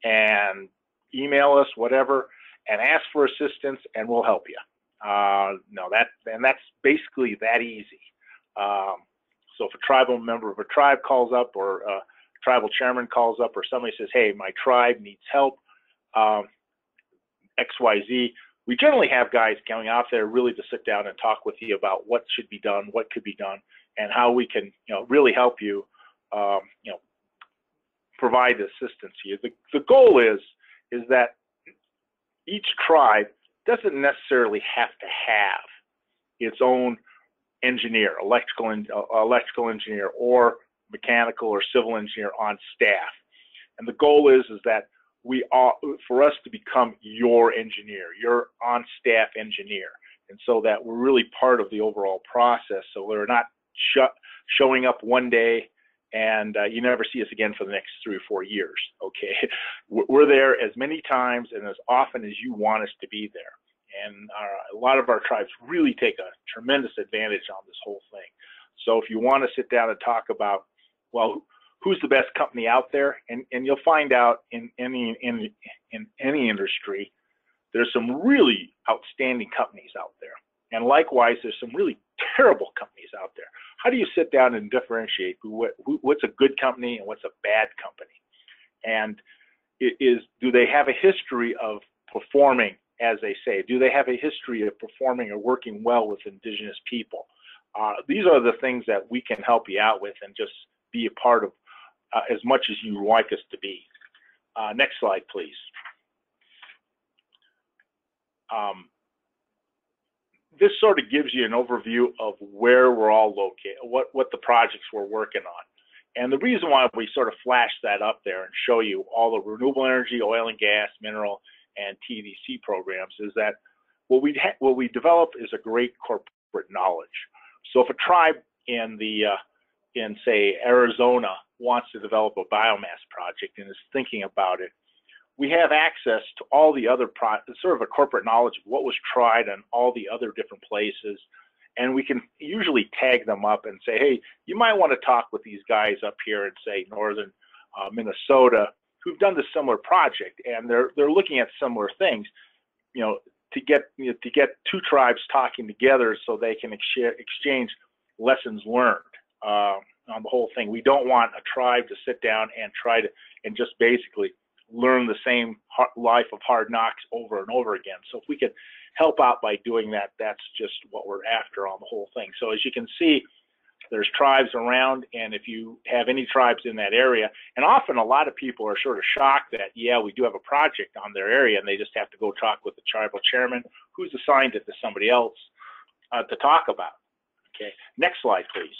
and email us, whatever, and ask for assistance, and we'll help you. That's basically that easy. So if a tribal member of a tribe calls up, or a tribal chairman calls up, or somebody says, hey, my tribe needs help, XYZ, we generally have guys coming out there really to sit down and talk with you about what should be done, what could be done, and how we can, really help you, provide assistance to you. The goal is that each tribe doesn't necessarily have to have its own engineer, electrical engineer, or mechanical or civil engineer on staff. And the goal is that for us to become your engineer, your on-staff engineer, and so that we're really part of the overall process. So we're not showing up one day and you never see us again for the next 3 or 4 years. Okay, we're there as many times and as often as you want us to be there. And a lot of our tribes really take a tremendous advantage on this whole thing. So if you want to sit down and talk about, well, who's the best company out there, and you'll find out in any industry, there's some really outstanding companies out there. And likewise, there's some really terrible companies out there. How do you sit down and differentiate what's a good company and what's a bad company? And do they have a history of performing, as they say? Do they have a history of performing or working well with indigenous people? These are the things that we can help you out with and just be a part of as much as you like us to be. Next slide, please. This sort of gives you an overview of where we're all located, what the projects we're working on. And the reason why we sort of flash that up there and show you all the renewable energy, oil and gas, mineral, and TDC programs is that what we develop is a great corporate knowledge. So if a tribe in say Arizona wants to develop a biomass project and is thinking about it, we have access to all the other sort of a corporate knowledge of what was tried on all the other different places, and we can usually tag them up and say, hey, you might want to talk with these guys up here in say northern Minnesota who've done this similar project, and they're looking at similar things, to get two tribes talking together so they can exchange lessons learned on the whole thing. We don't want a tribe to sit down and try to just basically learn the same life of hard knocks over and over again. So if we could help out by doing that, that's just what we're after on the whole thing. So as you can see, there's tribes around, and if you have any tribes in that area, and often a lot of people are sort of shocked that, yeah, we do have a project on their area, and they just have to go talk with the tribal chairman, who's assigned it to somebody else to talk about. Okay, next slide, please.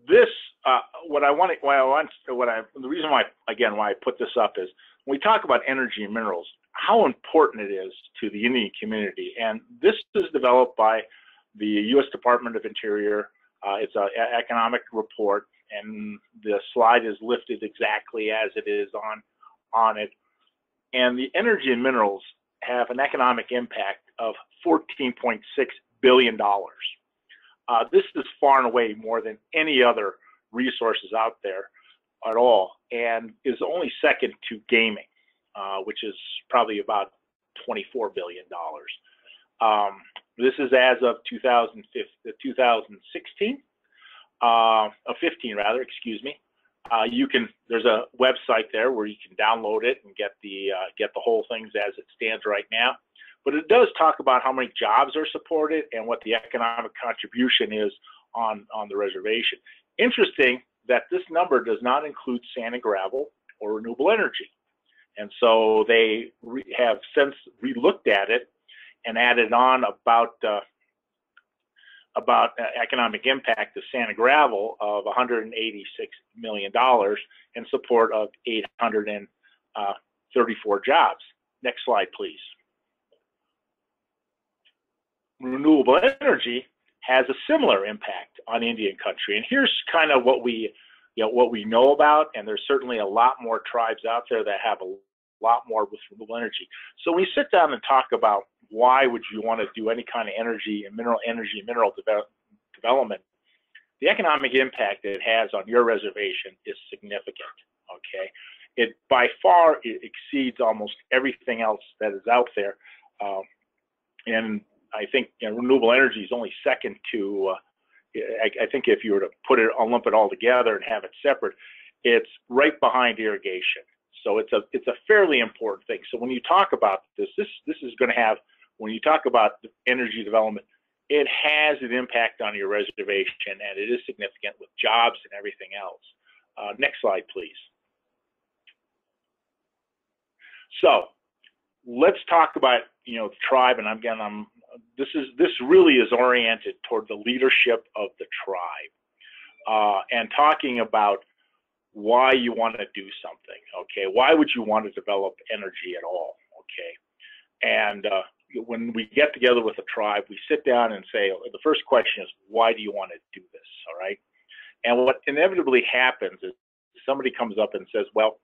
This, the reason why I put this up is when we talk about energy and minerals, how important it is to the Indian community. And this is developed by the U.S. Department of Interior. It's an economic report, and the slide is lifted exactly as it is on it. And the energy and minerals have an economic impact of $14.6 billion. This is far and away more than any other resources out there at all, and is only second to gaming, which is probably about $24 billion. This is as of 2016, 15 rather, excuse me. There's a website there where you can download it and get the whole things as it stands right now. But it does talk about how many jobs are supported and what the economic contribution is on the reservation. Interesting that this number does not include sand and gravel or renewable energy. And so they have since relooked at it and added on about economic impact of sand and gravel of $186 million in support of 834 jobs. Next slide, please. Renewable energy has a similar impact on Indian country, and here's kind of what we know about. And there's certainly a lot more tribes out there that have a lot more with renewable energy. So we sit down and talk about why would you want to do any kind of energy and mineral development. The economic impact that it has on your reservation is significant. Okay, it by far exceeds almost everything else that is out there, and I think renewable energy is only second to. I think if you were to lump it all together and have it separate, it's right behind irrigation. So it's a fairly important thing. So when you talk about this is going to have, when you talk about energy development, it has an impact on your reservation, and it is significant with jobs and everything else. Next slide, please. So let's talk about the tribe, and again, this really is oriented toward the leadership of the tribe, and talking about why you want to do something, okay? Why would you want to develop energy at all, okay? And when we get together with a tribe, we sit down and say, the first question is, why do you want to do this, all right? And what inevitably happens is somebody comes up and says, well,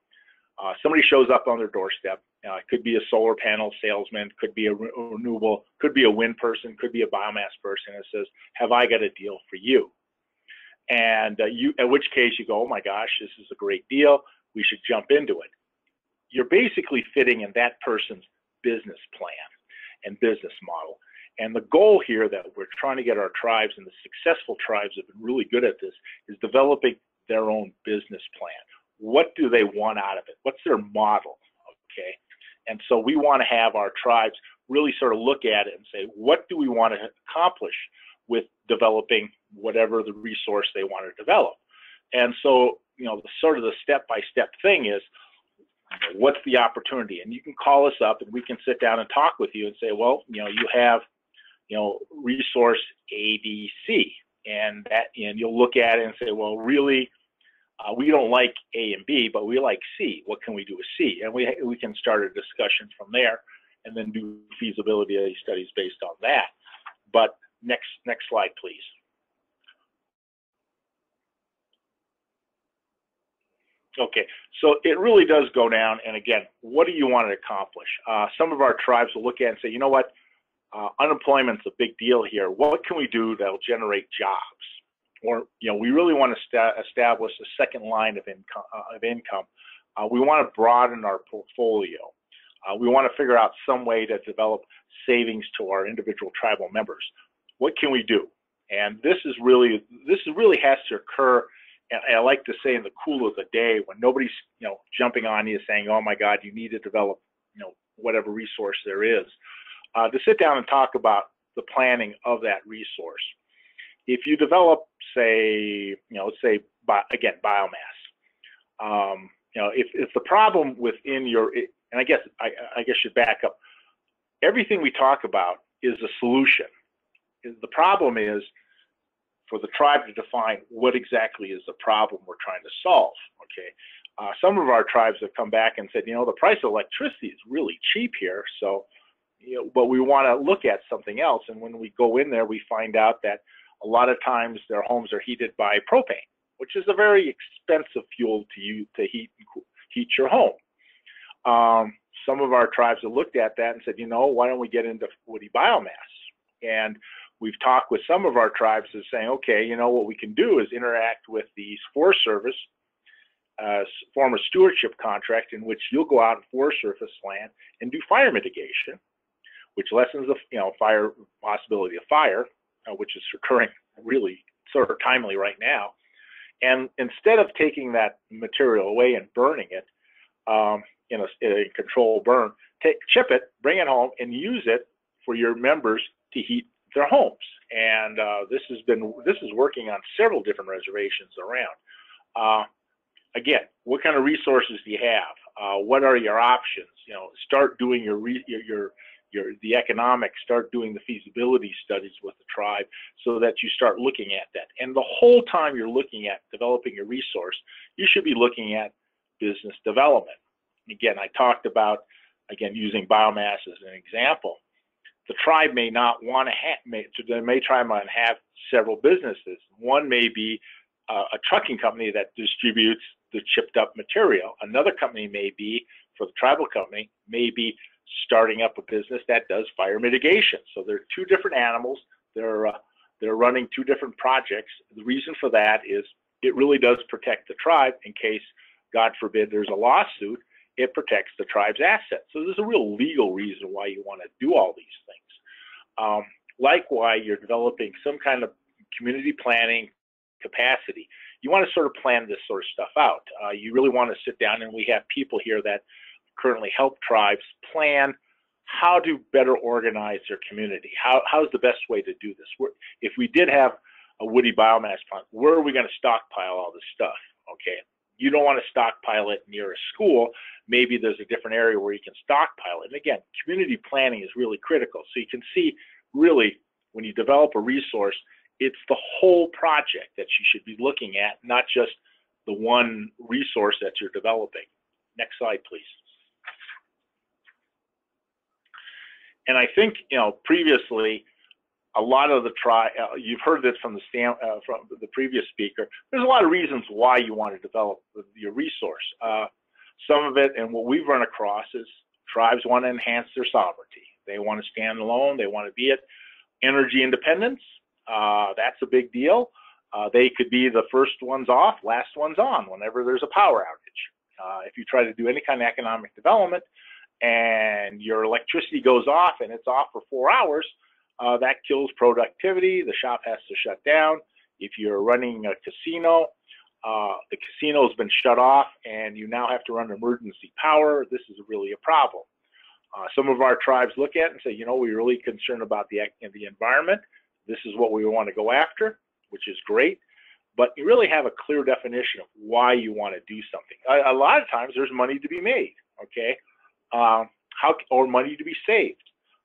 somebody shows up on their doorstep. It could be a solar panel salesman, could be a renewable, could be a wind person, could be a biomass person, and says, have I got a deal for you? And in which case you go, oh my gosh, this is a great deal. We should jump into it. You're basically fitting in that person's business plan and business model. And the goal here that we're trying to get our tribes, and the successful tribes have been really good at this, is developing their own business plan. What do they want out of it? What's their model, okay? And so we want to have our tribes really sort of look at it and say, what do we want to accomplish with developing whatever the resource they want to develop? And so, you know, the sort of the step-by-step thing is, what's the opportunity? And you can call us up and we can sit down and talk with you and say, well, you know, you have, you know, resource A, B, C, and you'll look at it and say, well, really, we don't like A and B, but we like C. What can we do with C? And we can start a discussion from there, and then do feasibility studies based on that. But next slide, please. Okay, so it really does go down, and again, what do you want to accomplish? Some of our tribes will look at it and say, you know what, unemployment's a big deal here. What can we do that'll generate jobs? Or, you know, we really want to establish a second line of income. We want to broaden our portfolio. We want to figure out some way to develop savings to our individual tribal members. What can we do? And this really has to occur. And I like to say in the cool of the day, when nobody's, you know, jumping on you saying, oh my God, you need to develop, you know, whatever resource there is, to sit down and talk about the planning of that resource. If you develop, say, you know, let's say, again, biomass, you know, if the problem within your, and I guess you back up, everything we talk about is a solution. The problem is for the tribe to define what exactly is the problem we're trying to solve, okay? Some of our tribes have come back and said, you know, the price of electricity is really cheap here, so, you know, but we want to look at something else. And when we go in there, we find out that a lot of times their homes are heated by propane, which is a very expensive fuel to heat your home. Some of our tribes have looked at that and said, you know, why don't we get into woody biomass? And we've talked with some of our tribes as saying, okay, you know, what we can do is interact with the Forest Service, form a stewardship contract in which you'll go out and Forest Service land and do fire mitigation, which lessens the, you know, possibility of fire, which is occurring really sort of timely right now. And instead of taking that material away and burning it in a controlled burn, chip it, bring it home, and use it for your members to heat their homes. And this is working on several different reservations around. Again, what kind of resources do you have? What are your options? You know, start doing the economics, start doing the feasibility studies with the tribe so that you start looking at that. And the whole time you're looking at developing your resource, you should be looking at business development. Again, I talked about, again, using biomass as an example. The tribe may not want to have, they may try and have several businesses. One may be a trucking company that distributes the chipped up material. Another company may be, for the tribal company, may be starting up a business that does fire mitigation. So they're two different animals. They're running two different projects. The reason for that is it really does protect the tribe in case, God forbid, there's a lawsuit. It protects the tribe's assets. So there's a real legal reason why you want to do all these things. Likewise, you're developing some kind of community planning capacity. You want to sort of plan this sort of stuff out. You really want to sit down, and we have people here that currently help tribes plan how to better organize their community. How's the best way to do this? If we did have a woody biomass plant, where are we going to stockpile all this stuff? Okay, you don't want to stockpile it near a school. Maybe there's a different area where you can stockpile it. And again, community planning is really critical. So you can see, really, when you develop a resource, it's the whole project that you should be looking at, not just the one resource that you're developing. Next slide, please. And I think, you know, previously, a lot of the you've heard this from the previous speaker. There's a lot of reasons why you want to develop your resource. Some of it, and what we've run across, is tribes want to enhance their sovereignty. They want to stand alone. They want to be it. Energy independence, that's a big deal. They could be the first ones off, last ones on whenever there's a power outage. If you try to do any kind of economic development and your electricity goes off and it's off for 4 hours, that kills productivity. The shop has to shut down. If you're running a casino, the casino has been shut off and you now have to run emergency power. This is really a problem. Some of our tribes look at it and say, you know, we're really concerned about the environment. This is what we want to go after, which is great. But you really have a clear definition of why you want to do something. A lot of times there's money to be made, okay? Or money to be saved.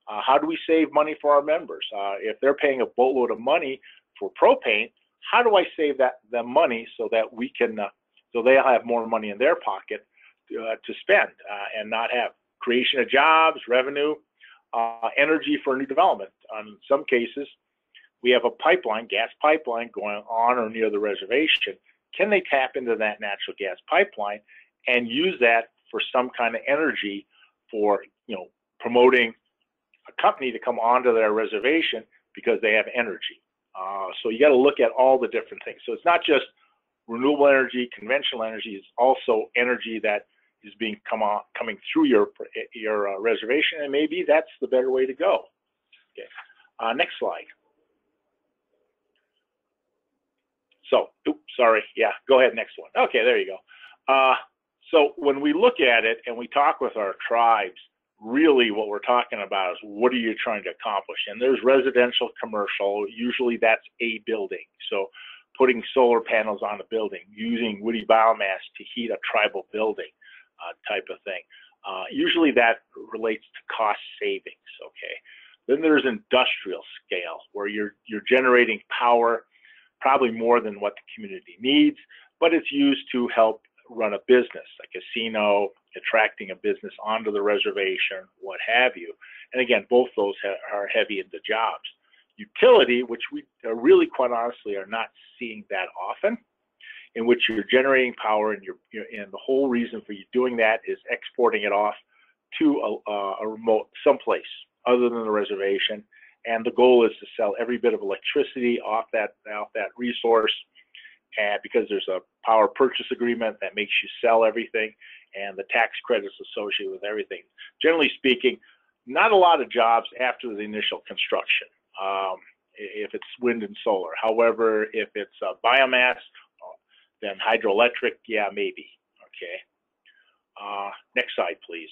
How do we save money for our members? If they're paying a boatload of money for propane, how do I save the money so that we can, so they'll have more money in their pocket to spend and not have creation of jobs, revenue, energy for new development. In some cases, we have a pipeline, gas pipeline going on or near the reservation. Can they tap into that natural gas pipeline and use that for some kind of energy for, you know, promoting a company to come onto their reservation because they have energy? So you got to look at all the different things. So it's not just renewable energy, conventional energy. It's also energy that is coming through your reservation, and maybe that's the better way to go. Okay. Next slide. So, oops, sorry. Yeah, go ahead. Next one. Okay, there you go. So when we look at it and we talk with our tribes, really what we're talking about is what are you trying to accomplish? And there's residential, commercial. Usually that's a building. So putting solar panels on a building, using woody biomass to heat a tribal building. Type of thing. Usually that relates to cost savings, okay? Then there's industrial scale, where you're generating power, probably more than what the community needs, but it's used to help run a business, a casino, attracting a business onto the reservation, what have you. And again, both those are heavy into jobs. Utility, which we really, quite honestly, are not seeing that often, in which you're generating power, and and the whole reason for you doing that is exporting it off to a remote someplace other than the reservation, and the goal is to sell every bit of electricity off that resource, and because there's a power purchase agreement that makes you sell everything, and the tax credits associated with everything. Generally speaking, not a lot of jobs after the initial construction, if it's wind and solar. However, if it's biomass, then hydroelectric, yeah, maybe, okay. Next slide, please.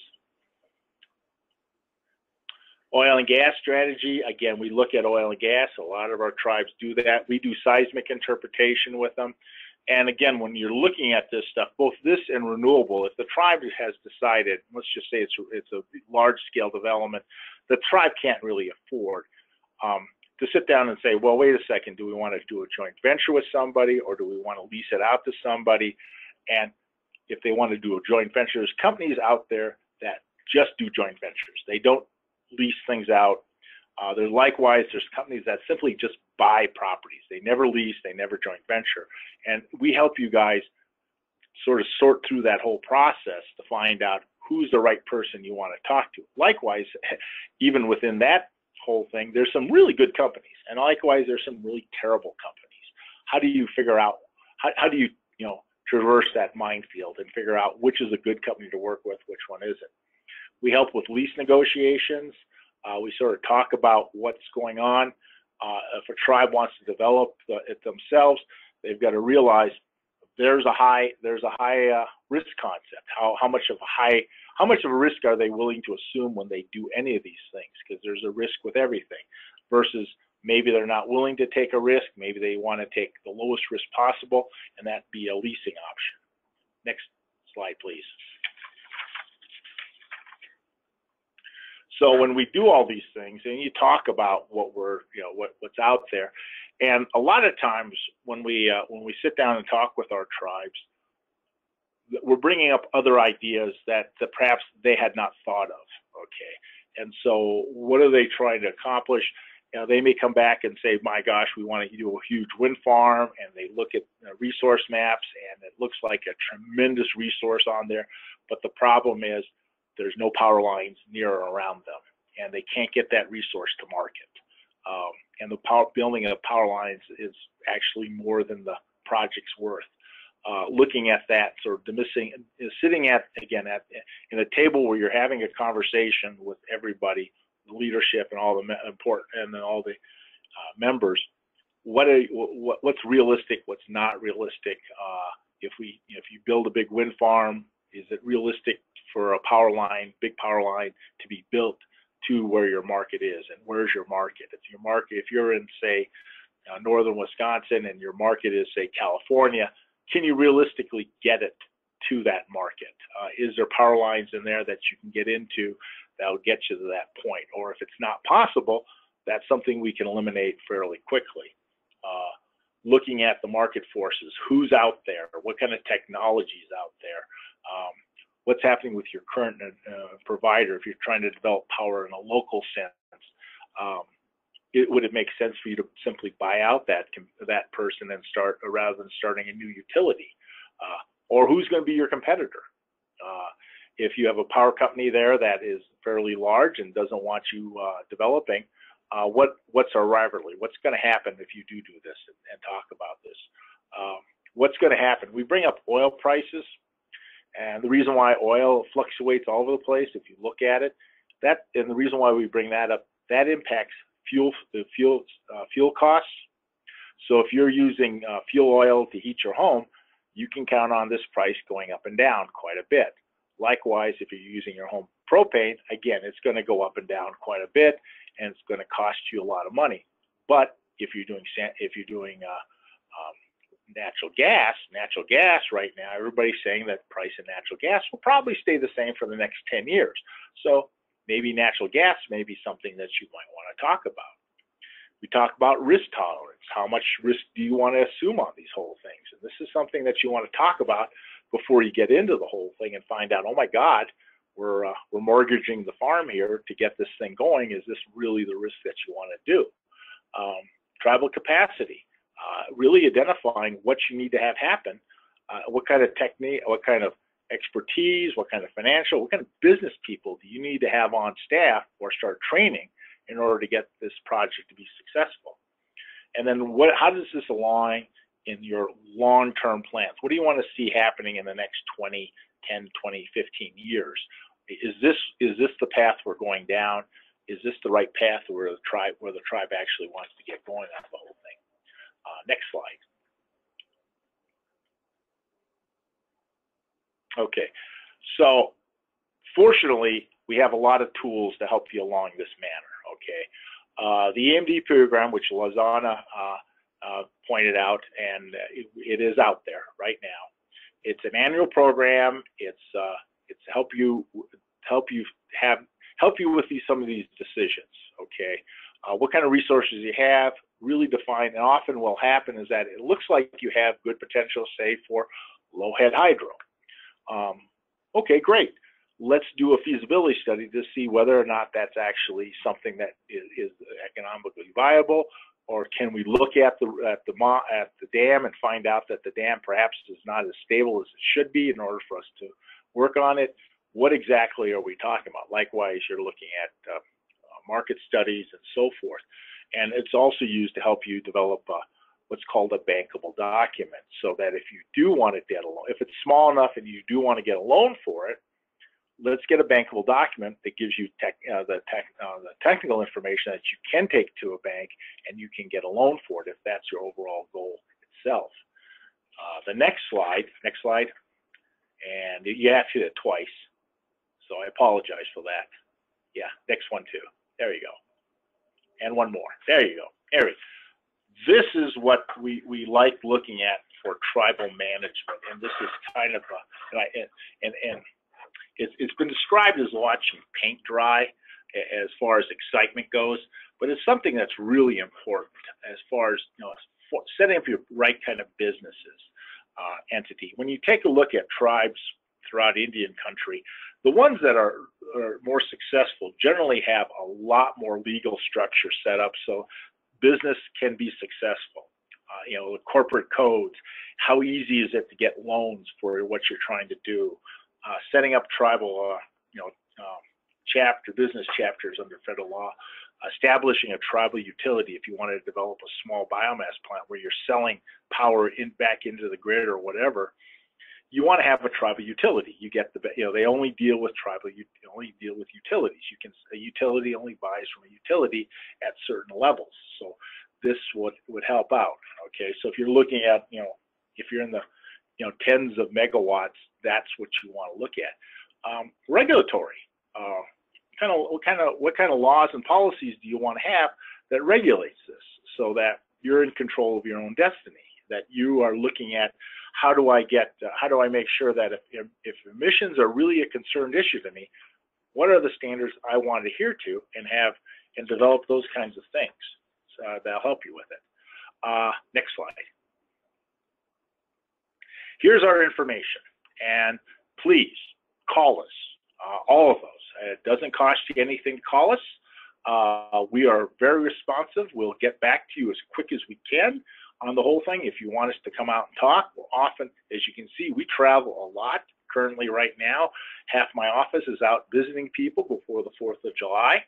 Oil and gas strategy, again, we look at oil and gas. A lot of our tribes do that. We do seismic interpretation with them. And again, when you're looking at this stuff, both this and renewable, if the tribe has decided, let's just say it's a large-scale development, the tribe can't really afford to sit down and say, well, wait a second, do we want to do a joint venture with somebody, or do we want to lease it out to somebody? And if they want to do a joint venture, there's companies out there that just do joint ventures. They don't lease things out. There's companies that simply just buy properties. They never lease, they never joint venture. And we help you guys sort of sort through that whole process to find out who's the right person you want to talk to. Likewise, even within that whole thing, there's some really good companies, and likewise there's some really terrible companies. How do you figure out, how do you traverse that minefield and figure out which is a good company to work with, which one isn't? We help with lease negotiations. We sort of talk about what's going on. If a tribe wants to develop it themselves, they've got to realize there's a high risk concept. How much of a risk are they willing to assume when they do any of these things? Because there's a risk with everything. Versus maybe they're not willing to take a risk. Maybe they want to take the lowest risk possible, and that be a leasing option. Next slide, please. So when we do all these things, and you talk about what what's out there, and a lot of times when we sit down and talk with our tribes, we're bringing up other ideas that perhaps they had not thought of. Okay, and so what are they trying to accomplish? You know, they may come back and say, my gosh, we want to do a huge wind farm, and they look at resource maps, and it looks like a tremendous resource on there, but the problem is there's no power lines near or around them, and they can't get that resource to market. And the building of power lines is actually more than the project's worth. Looking at that, sort of sitting at, again, in a table where you're having a conversation with everybody, the leadership and all the members, what's realistic, what's not realistic. If you build a big wind farm, is it realistic for a big power line to be built to where your market is, and where's your market? If you're in, say, northern Wisconsin, and your market is, say, California, can you realistically get it to that market? Is there power lines in there that you can get into that'll get you to that point? Or if it's not possible, that's something we can eliminate fairly quickly. Looking at the market forces, who's out there, what kind of technology is out there, what's happening with your current provider if you're trying to develop power in a local sense. Would it make sense for you to simply buy out that person and start, rather than starting a new utility? Or who's going to be your competitor? If you have a power company there that is fairly large and doesn't want you developing, what's our rivalry? What's going to happen if you do this and talk about this? What's going to happen? We bring up oil prices, and the reason why oil fluctuates all over the place, if you look at it, and the reason why we bring that up, that impacts fuel costs. So if you're using fuel oil to heat your home, you can count on this price going up and down quite a bit. Likewise, if you're using your home propane, again, it's going to go up and down quite a bit, and it's going to cost you a lot of money. But if you're doing natural gas right now, everybody's saying that price of natural gas will probably stay the same for the next 10 years. So maybe natural gas may be something that you might want to talk about. We talk about risk tolerance. How much risk do you want to assume on these whole things? And this is something that you want to talk about before you get into the whole thing and find out, oh my God, we're mortgaging the farm here to get this thing going. Is this really the risk that you want to do? Tribal capacity, really identifying what you need to have happen, what kind of technique, what kind of expertise, what kind of financial, what kind of business people do you need to have on staff or start training in order to get this project to be successful? And then how does this align in your long-term plans? What do you want to see happening in the next 20, 10, 20, 15 years? Is this the path we're going down? Is this the right path where the tribe actually wants to get going on the whole thing? Next slide. Okay, so fortunately, we have a lot of tools to help you along this manner. Okay, the EMD program, which Lazana pointed out, and it is out there right now. It's an annual program. It's help you with some of these decisions. Okay, what kind of resources you have, really define. And often what will happen is that it looks like you have good potential, say, for low head hydro. Okay, great. Let's do a feasibility study to see whether or not that's actually something that is economically viable, or can we look at the dam and find out that the dam perhaps is not as stable as it should be in order for us to work on it? What exactly are we talking about? Likewise, you're looking at market studies and so forth. And it's also used to help you develop what's called a bankable document, so that if you do want to get a loan, if it's small enough and you do want to get a loan for it, let's get a bankable document that gives you the technical information that you can take to a bank, and you can get a loan for it if that's your overall goal itself. The next slide, and you have to hit it twice, so I apologize for that. Yeah, next one too. There you go. And one more. There you go. There we go. This is what we like looking at for tribal management, and this is kind of it's been described as watching paint dry as far as excitement goes, but it's something that's really important as far as setting up your right kind of businesses. entity. When you take a look at tribes throughout Indian country, the ones that are more successful generally have a lot more legal structure set up so business can be successful. You know, corporate codes, how easy is it to get loans for what you're trying to do, setting up tribal, business chapters under federal law, establishing a tribal utility if you want to develop a small biomass plant where you're selling power back into the grid or whatever. You want to have a tribal utility. You get they only deal with utilities. A utility only buys from a utility at certain levels. So this would help out. Okay, so if you're looking at, if you're in the, tens of megawatts, that's what you want to look at. Regulatory. What kind of laws and policies do you want to have that regulates this so that you're in control of your own destiny? That you are looking at how do I make sure that if emissions are really a concerned issue to me, what are the standards I want to adhere to and develop those kinds of things that'll help you with it. Next slide. Here's our information, and please call us, all of those. It doesn't cost you anything to call us. We are very responsive. We'll get back to you as quick as we can on the whole thing. If you want us to come out and talk, we're often, as you can see, we travel a lot. Currently right now, half my office is out visiting people before the 4th of July.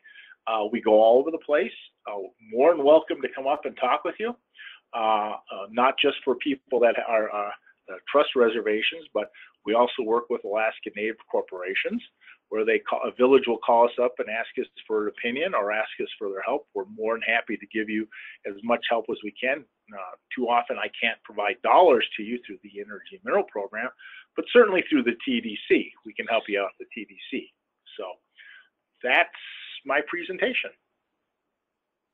We go all over the place. More than welcome to come up and talk with you, not just for people that are trust reservations, but we also work with Alaska Native corporations where a village will call us up and ask us for an opinion or ask us for their help. We're more than happy to give you as much help as we can. Too often I can't provide dollars to you through the Energy and Mineral Program, but certainly through the TDC, we can help you out with the TDC. So that's my presentation.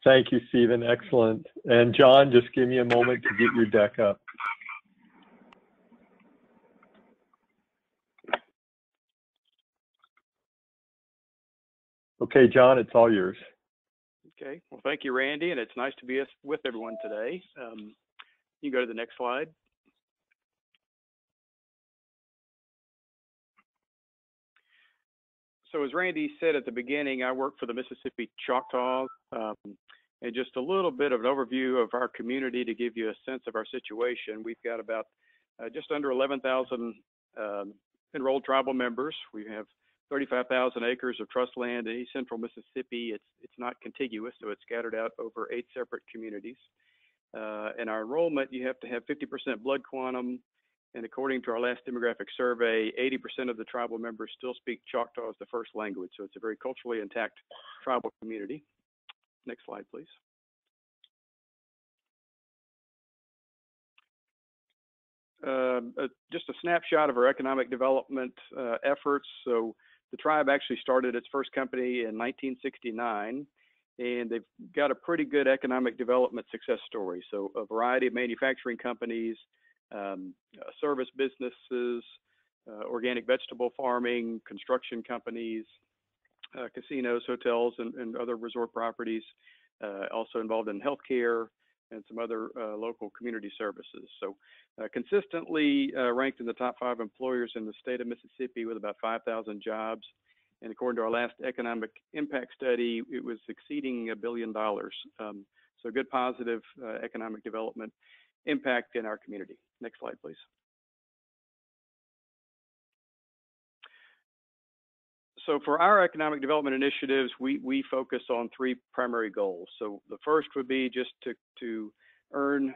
Thank you, Stephen. Excellent. And John, just give me a moment to get your deck up. Okay, John, it's all yours. Okay. Well, thank you, Randy, and it's nice to be with everyone today. You can go to the next slide. So as Randy said at the beginning, I work for the Mississippi Choctaws, and just a little bit of an overview of our community to give you a sense of our situation. We've got about just under 11,000 enrolled tribal members. We have 35,000 acres of trust land in East Central Mississippi. It's not contiguous, so it's scattered out over 8 separate communities. In our enrollment, you have to have 50% blood quantum, and according to our last demographic survey, 80% of the tribal members still speak Choctaw as the first language, so it's a very culturally intact tribal community. Next slide, please. Just a snapshot of our economic development efforts. So the tribe actually started its first company in 1969, and they've got a pretty good economic development success story. So a variety of manufacturing companies, service businesses, organic vegetable farming, construction companies, casinos, hotels, and other resort properties, also involved in healthcare and some other local community services. So consistently ranked in the top 5 employers in the state of Mississippi with about 5,000 jobs. And according to our last economic impact study, it was exceeding $1 billion. So good positive economic development impact in our community. Next slide, please. So for our economic development initiatives, we focus on 3 primary goals. So the first would be just to earn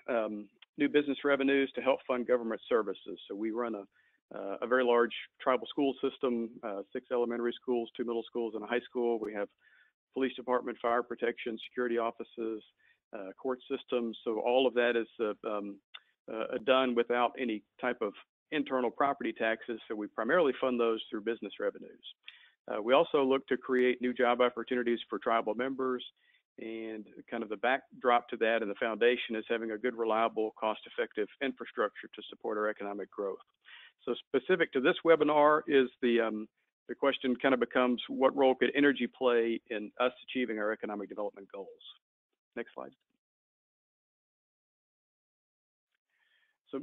new business revenues to help fund government services. So we run a very large tribal school system, 6 elementary schools, 2 middle schools, and a high school. We have police department, fire protection, security offices, court systems. So all of that is done without any type of internal property taxes. So we primarily fund those through business revenues. We also look to create new job opportunities for tribal members, and kind of the backdrop to that and the foundation is having a good, reliable, cost-effective infrastructure to support our economic growth. So specific to this webinar is the question kind of becomes, what role could energy play in us achieving our economic development goals? Next slide. So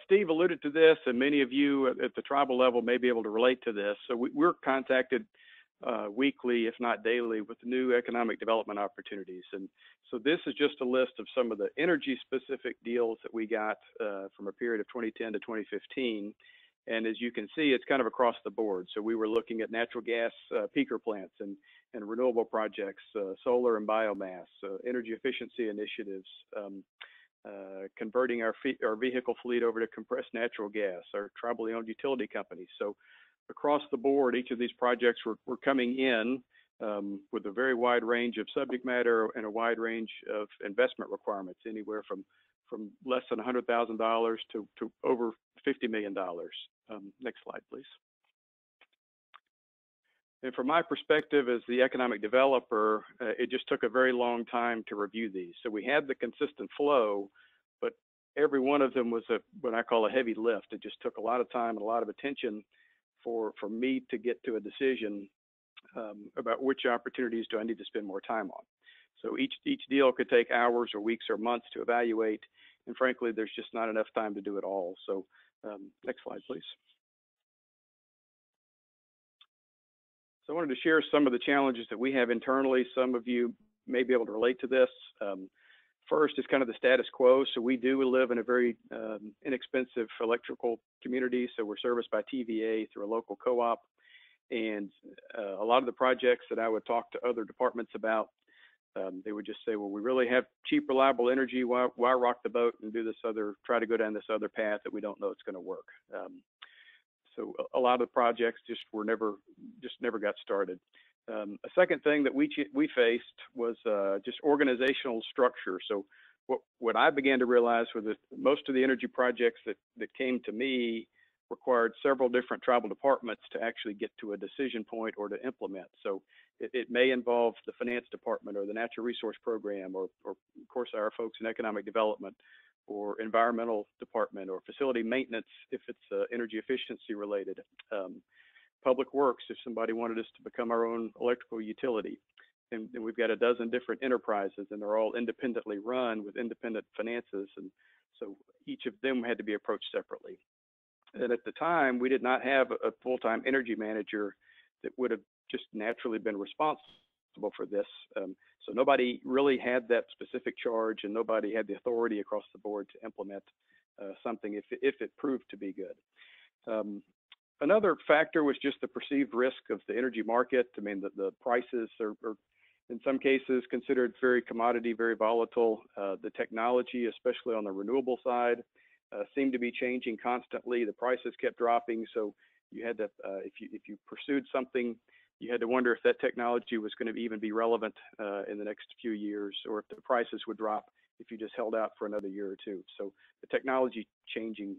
Steve alluded to this, and many of you at the tribal level may be able to relate to this. So we're contacted weekly, if not daily, with new economic development opportunities. And so this is just a list of some of the energy-specific deals that we got from a period of 2010 to 2015. And as you can see, it's kind of across the board. So we were looking at natural gas peaker plants and renewable projects, solar and biomass, energy efficiency initiatives, converting our vehicle fleet over to compressed natural gas, our tribally owned utility companies. So across the board, each of these projects were coming in with a very wide range of subject matter and a wide range of investment requirements, anywhere from less than $100,000 to over $50 million. Next slide, please. And from my perspective as the economic developer, it just took a very long time to review these. So we had the consistent flow, but every one of them was what I call a heavy lift. It just took a lot of time and a lot of attention for me to get to a decision about which opportunities do I need to spend more time on. So each deal could take hours or weeks or months to evaluate, and frankly, there's just not enough time to do it all. So next slide, please. So I wanted to share some of the challenges that we have internally. Some of you may be able to relate to this. First is kind of the status quo. So we do live in a very inexpensive electrical community. So we're serviced by TVA through a local co-op. And a lot of the projects that I would talk to other departments about, they would just say, well, we really have cheap, reliable energy. Why rock the boat and try to go down this other path that we don't know it's going to work? So a lot of the projects just never got started. A second thing that we faced was just organizational structure. So what I began to realize was that most of the energy projects that came to me required several different tribal departments to actually get to a decision point or to implement. So it may involve the finance department or the natural resource program, or of course our folks in economic development, or environmental department, or facility maintenance if it's energy efficiency related. Public works if somebody wanted us to become our own electrical utility. And we've got a dozen different enterprises, and they're all independently run with independent finances. And so each of them had to be approached separately. And at the time, we did not have a full-time energy manager that would have just naturally been responsible for this. So nobody really had that specific charge, and nobody had the authority across the board to implement something if it proved to be good. Another factor was just the perceived risk of the energy market. I mean, the prices are in some cases considered very commodity, very volatile. The technology, especially on the renewable side, seemed to be changing constantly. The prices kept dropping, so you had to, if you pursued something, you had to wonder if that technology was going to even be relevant in the next few years, or if the prices would drop if you just held out for another year or two. So the technology changing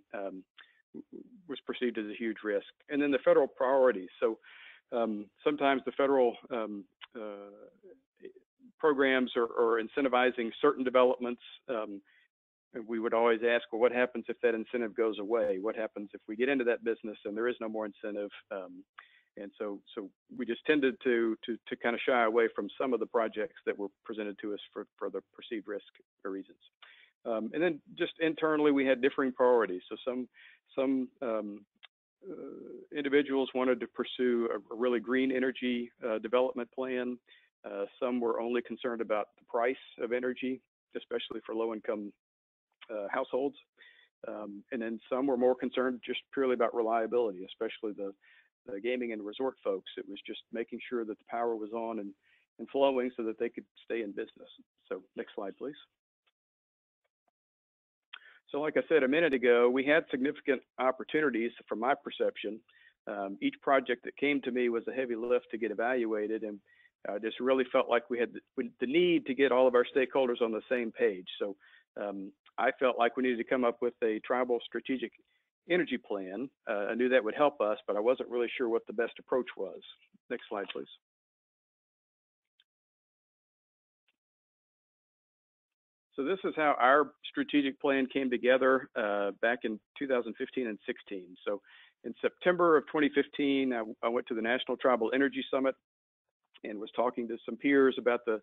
was perceived as a huge risk. And then the federal priorities. So sometimes the federal programs are incentivizing certain developments. And we would always ask, well, what happens if that incentive goes away? What happens if we get into that business and there is no more incentive? And so we just tended to kind of shy away from some of the projects that were presented to us for the perceived risk reasons. And then just internally, we had differing priorities. So some individuals wanted to pursue a really green energy development plan. Some were only concerned about the price of energy, especially for low-income households. And then some were more concerned just purely about reliability, especially the gaming and resort folks. It was just making sure that the power was on and flowing so that they could stay in business. So next slide, please. So like I said a minute ago, we had significant opportunities from my perception. Each project that came to me was a heavy lift to get evaluated, and I just really felt like we had the need to get all of our stakeholders on the same page. So I felt like we needed to come up with a tribal strategic energy plan. I knew that would help us, but I wasn't really sure what the best approach was. Next slide, please. So this is how our strategic plan came together back in 2015 and 16. So in September of 2015, I went to the National Tribal Energy Summit and was talking to some peers about the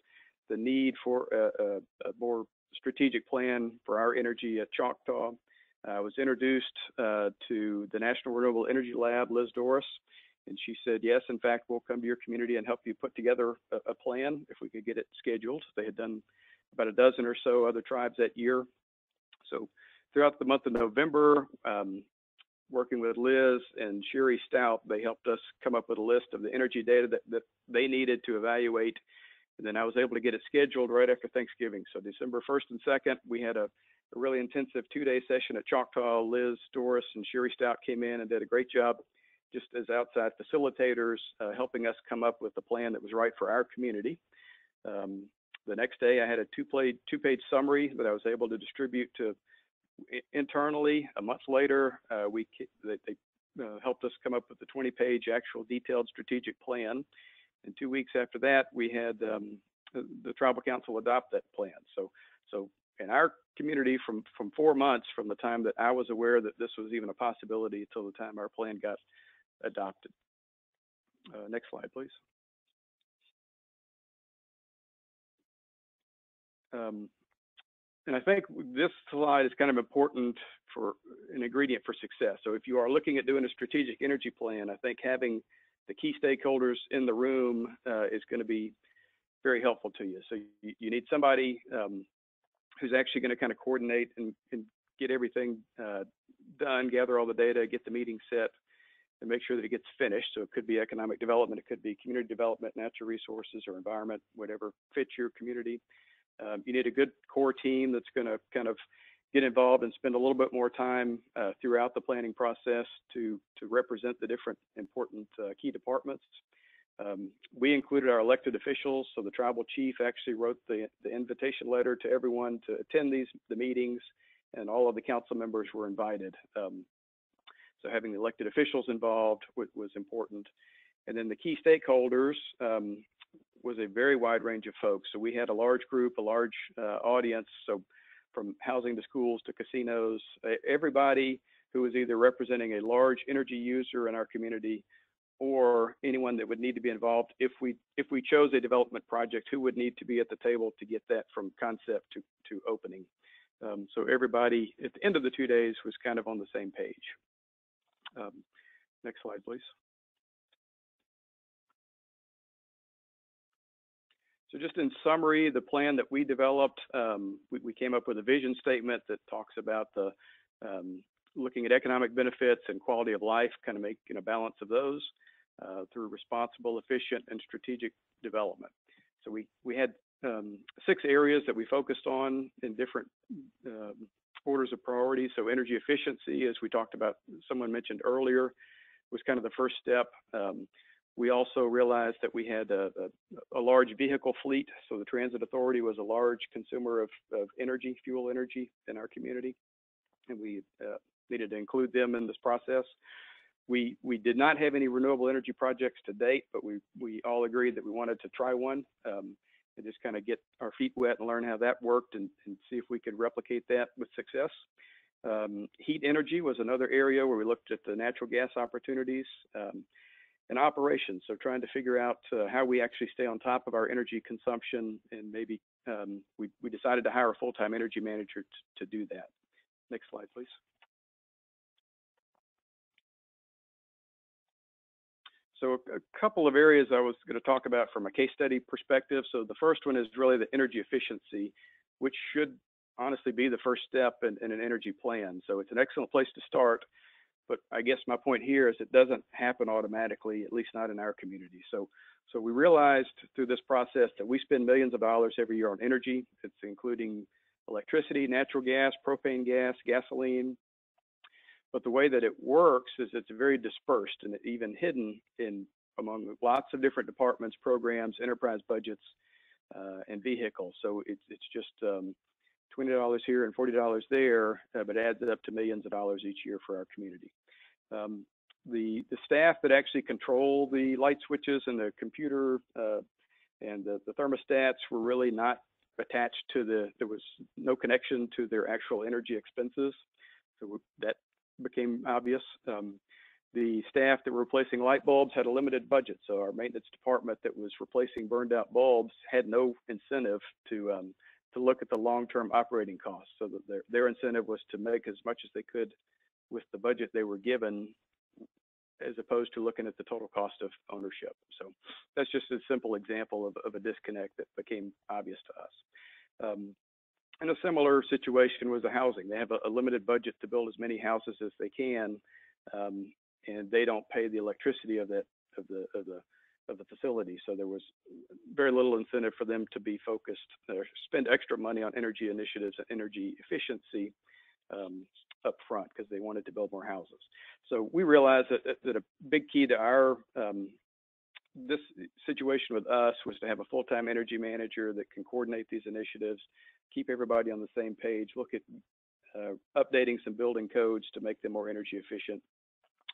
need for a more strategic plan for our energy at Choctaw. I was introduced to the National Renewable Energy Lab, Liz Doris, and she said, yes, in fact, we'll come to your community and help you put together a plan if we could get it scheduled. They had done about a dozen or so other tribes that year. So throughout the month of November, working with Liz and Sherry Stout, they helped us come up with a list of the energy data that they needed to evaluate. And then I was able to get it scheduled right after Thanksgiving. So December 1st and 2nd, we had a really intensive 2-day session at Choctaw. Liz, Doris, and Sherry Stout came in and did a great job just as outside facilitators, helping us come up with a plan that was right for our community. The next day, I had a two-page summary that I was able to distribute to internally. A month later, they helped us come up with a 20-page actual detailed strategic plan. And 2 weeks after that, we had the Tribal Council adopt that plan. So in our community, from 4 months from the time that I was aware that this was even a possibility until the time our plan got adopted. Next slide, please. And I think this slide is kind of important for an ingredient for success. So if you are looking at doing a strategic energy plan, I think having the key stakeholders in the room is going to be very helpful to you. So you need somebody who's actually going to kind of coordinate and get everything done, gather all the data, get the meeting set, and make sure that it gets finished. So it could be economic development, it could be community development, natural resources, or environment, whatever fits your community. You need a good core team that's going to kind of get involved and spend a little bit more time throughout the planning process to represent the different important key departments. We included our elected officials, so the tribal chief actually wrote the invitation letter to everyone to attend the meetings, and all of the council members were invited. So having the elected officials involved was important. And then the key stakeholders was a very wide range of folks. So we had a large group, a large audience, so from housing to schools to casinos, everybody who was either representing a large energy user in our community or anyone that would need to be involved if we chose a development project, who would need to be at the table to get that from concept to opening. So everybody at the end of the 2 days was kind of on the same page. Next slide, please. So just in summary, the plan that we developed, we came up with a vision statement that talks about the looking at economic benefits and quality of life, kind of making a balance of those through responsible, efficient, and strategic development. So we had 6 areas that we focused on in different orders of priority. So energy efficiency, as we talked about, someone mentioned earlier, was kind of the first step. We also realized that we had a large vehicle fleet. So the Transit Authority was a large consumer of energy, fuel energy in our community, and we needed to include them in this process. We did not have any renewable energy projects to date, but we all agreed that we wanted to try one and just kind of get our feet wet and learn how that worked and see if we could replicate that with success. Heat energy was another area where we looked at the natural gas opportunities. And operations, so trying to figure out how we actually stay on top of our energy consumption, and maybe we decided to hire a full-time energy manager to do that. Next slide, please. So a couple of areas I was going to talk about from a case study perspective. So the first one is really the energy efficiency, which should honestly be the first step in an energy plan. So it's an excellent place to start. But I guess my point here is it doesn't happen automatically, at least not in our community. So we realized through this process that we spend millions of dollars every year on energy. It's including electricity, natural gas, propane gas, gasoline. But the way that it works is it's very dispersed and even hidden among lots of different departments, programs, enterprise budgets, and vehicles. So it's just $20 here and $40 there, but adds up to millions of dollars each year for our community. The staff that actually control the light switches and the computer and the thermostats were really not attached to there was no connection to their actual energy expenses. So that became obvious. The staff that were replacing light bulbs had a limited budget. So our maintenance department that was replacing burned out bulbs had no incentive to look at the long-term operating costs, so that their incentive was to make as much as they could with the budget they were given, as opposed to looking at the total cost of ownership. So that's just a simple example of a disconnect that became obvious to us. And a similar situation was the housing. They have a limited budget to build as many houses as they can, and they don't pay the electricity of the facility. So there was very little incentive for them to be focused or spend extra money on energy initiatives and energy efficiency up front, because they wanted to build more houses. So we realized that a big key to our this situation with us was to have a full-time energy manager that can coordinate these initiatives, keep everybody on the same page, look at updating some building codes to make them more energy efficient,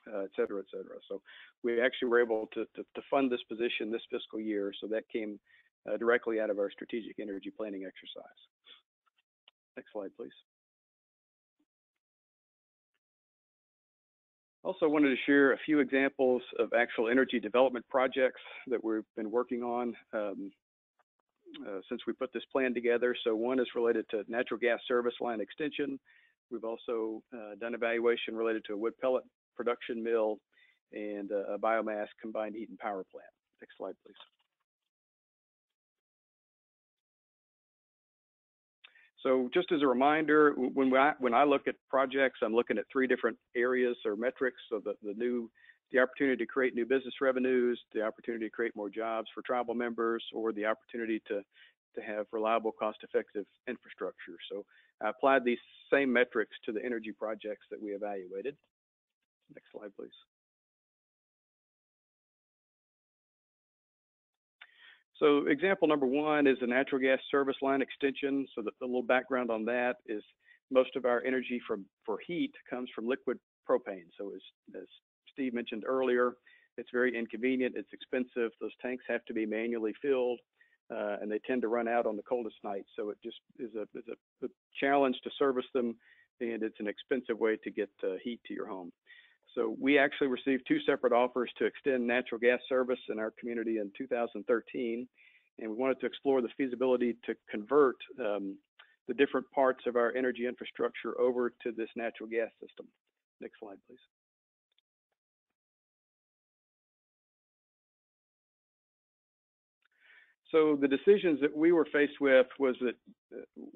et cetera, et cetera. So we actually were able to fund this position this fiscal year. So that came directly out of our strategic energy planning exercise. Next slide, please. Also wanted to share a few examples of actual energy development projects that we've been working on since we put this plan together. So one is related to natural gas service line extension. We've also done evaluation related to a wood pellet production mill and a biomass combined heat and power plant. Next slide, please. So just as a reminder, when I look at projects, I'm looking at three different areas or metrics. So the opportunity to create new business revenues, the opportunity to create more jobs for tribal members, or the opportunity to have reliable, cost-effective infrastructure. So I applied these same metrics to the energy projects that we evaluated. Next slide, please. So example number one is a natural gas service line extension. So the little background on that is most of our energy for heat comes from liquid propane. So as Steve mentioned earlier, it's very inconvenient, it's expensive. Those tanks have to be manually filled, and they tend to run out on the coldest nights. So it just is a challenge to service them, and it's an expensive way to get heat to your home. So we actually received two separate offers to extend natural gas service in our community in 2013, and we wanted to explore the feasibility to convert the different parts of our energy infrastructure over to this natural gas system. Next slide, please. So the decisions that we were faced with was that,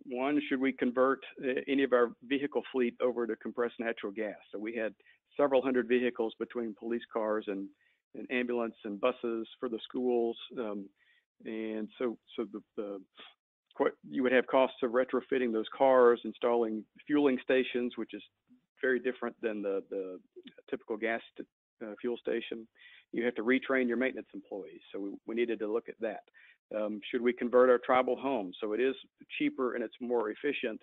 one, should we convert any of our vehicle fleet over to compressed natural gas? So we had several hundred vehicles between police cars and ambulance and buses for the schools. And so you would have costs of retrofitting those cars, installing fueling stations, which is very different than the typical gas fuel station. You have to retrain your maintenance employees. So we needed to look at that. Should we convert our tribal homes? So it is cheaper and it's more efficient,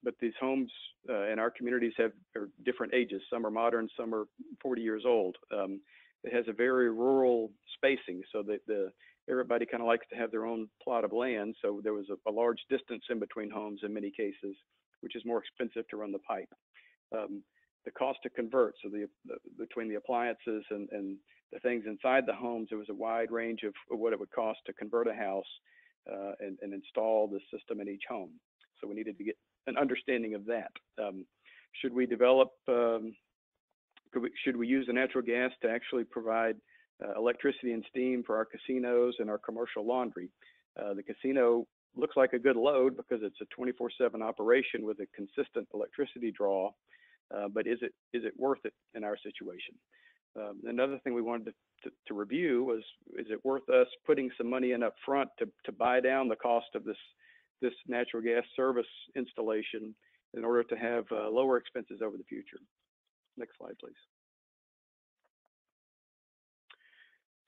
but these homes in our communities are different ages. Some are modern, some are 40 years old. It has a very rural spacing, so that everybody kind of likes to have their own plot of land. So there was a large distance in between homes in many cases, which is more expensive to run the pipe. The cost to convert, so between the appliances and the things inside the homes, there was a wide range of what it would cost to convert a house and install the system in each home. So we needed to get an understanding of that. Should we develop, should we use the natural gas to actually provide electricity and steam for our casinos and our commercial laundry? The casino looks like a good load because it's a 24/7 operation with a consistent electricity draw. But is it worth it in our situation? Another thing we wanted to review was, is it worth us putting some money in up front to buy down the cost of this natural gas service installation in order to have lower expenses over the future? Next slide, please.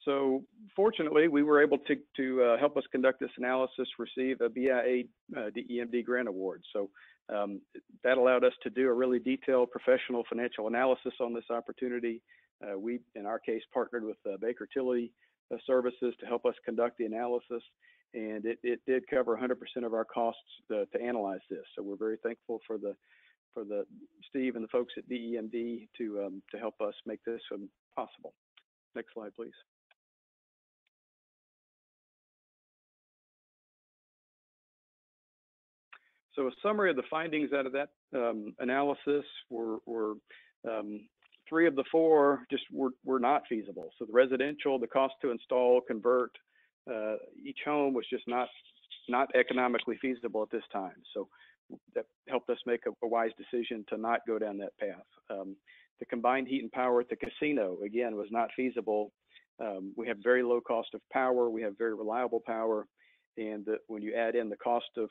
So fortunately, we were able to help us conduct this analysis, receive a BIA DEMD grant award. So that allowed us to do a really detailed professional financial analysis on this opportunity. We, in our case, partnered with Baker Tilly Services to help us conduct the analysis, and it did cover 100% of our costs to analyze this. So we're very thankful for Steve and the folks at DEMD to help us make this possible. Next slide, please. So a summary of the findings out of that analysis were 3 of the 4 just were not feasible. So the residential, the cost to install, convert each home was just not economically feasible at this time. So that helped us make a wise decision to not go down that path. The combined heat and power at the casino, again, was not feasible. We have very low cost of power. We have very reliable power. And when you add in the cost of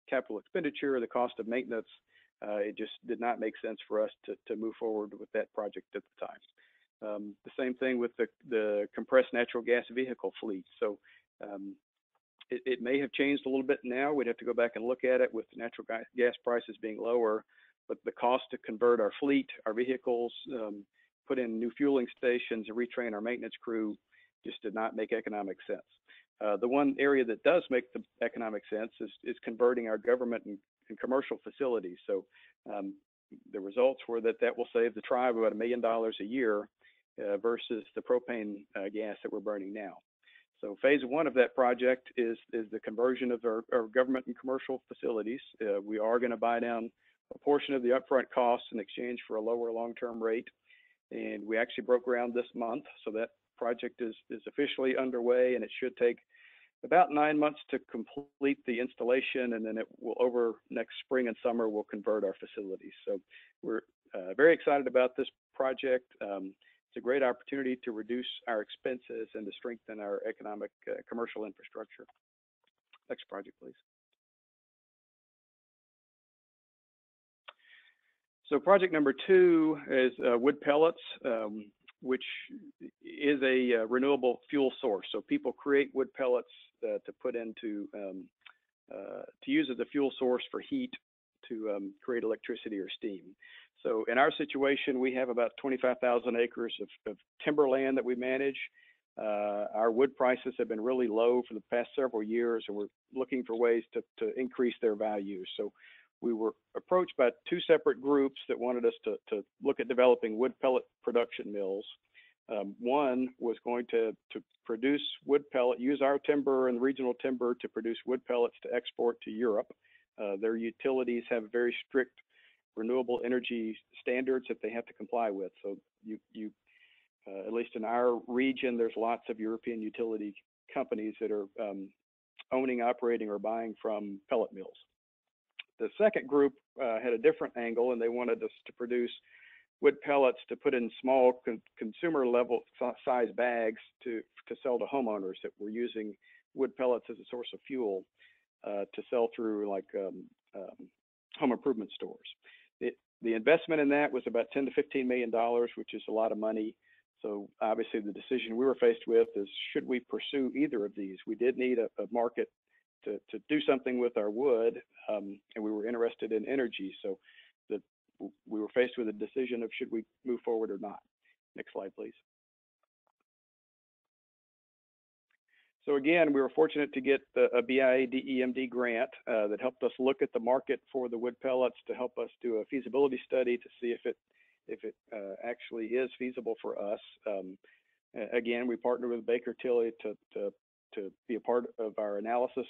capital expenditure, the cost of maintenance, it just did not make sense for us to move forward with that project at the time. The same thing with the compressed natural gas vehicle fleet. So it may have changed a little bit now. We'd have to go back and look at it with natural gas prices being lower, but the cost to convert our fleet, our vehicles, put in new fueling stations and retrain our maintenance crew just did not make economic sense. The one area that does make the economic sense is converting our government and commercial facilities. So the results were that will save the tribe about $1 million a year versus the propane gas that we're burning now. So phase 1 of that project is the conversion of our government and commercial facilities. We are going to buy down a portion of the upfront costs in exchange for a lower long-term rate. And we actually broke ground this month. So that project is officially underway, and it should take about 9 months to complete the installation, and then it will, over next spring and summer, we'll convert our facilities. So we're very excited about this project. It's a great opportunity to reduce our expenses and to strengthen our economic commercial infrastructure. Next project, please. So project number 2 is wood pellets, which is a renewable fuel source. So people create wood pellets to put into, to use as a fuel source for heat to create electricity or steam. So in our situation, we have about 25,000 acres of timberland that we manage. Our wood prices have been really low for the past several years, and we're looking for ways to increase their value. So we were approached by 2 separate groups that wanted us to look at developing wood pellet production mills. One was going to produce wood pellet, use our timber and regional timber to produce wood pellets to export to Europe. Their utilities have very strict renewable energy standards that they have to comply with. So at least in our region, there's lots of European utility companies that are owning, operating, or buying from pellet mills. The second group had a different angle, and they wanted us to produce wood pellets to put in small consumer level size bags to sell to homeowners that were using wood pellets as a source of fuel to sell through like home improvement stores. The investment in that was about $10 to $15 million, which is a lot of money. So obviously the decision we were faced with is, should we pursue either of these? We did need a market to do something with our wood, and we were interested in energy. So we were faced with a decision of should we move forward or not. Next slide, please. So again, we were fortunate to get a BIA DEMD grant that helped us look at the market for the wood pellets to help us do a feasibility study to see if it actually is feasible for us. Again, we partnered with Baker Tilly to be a part of our analysis,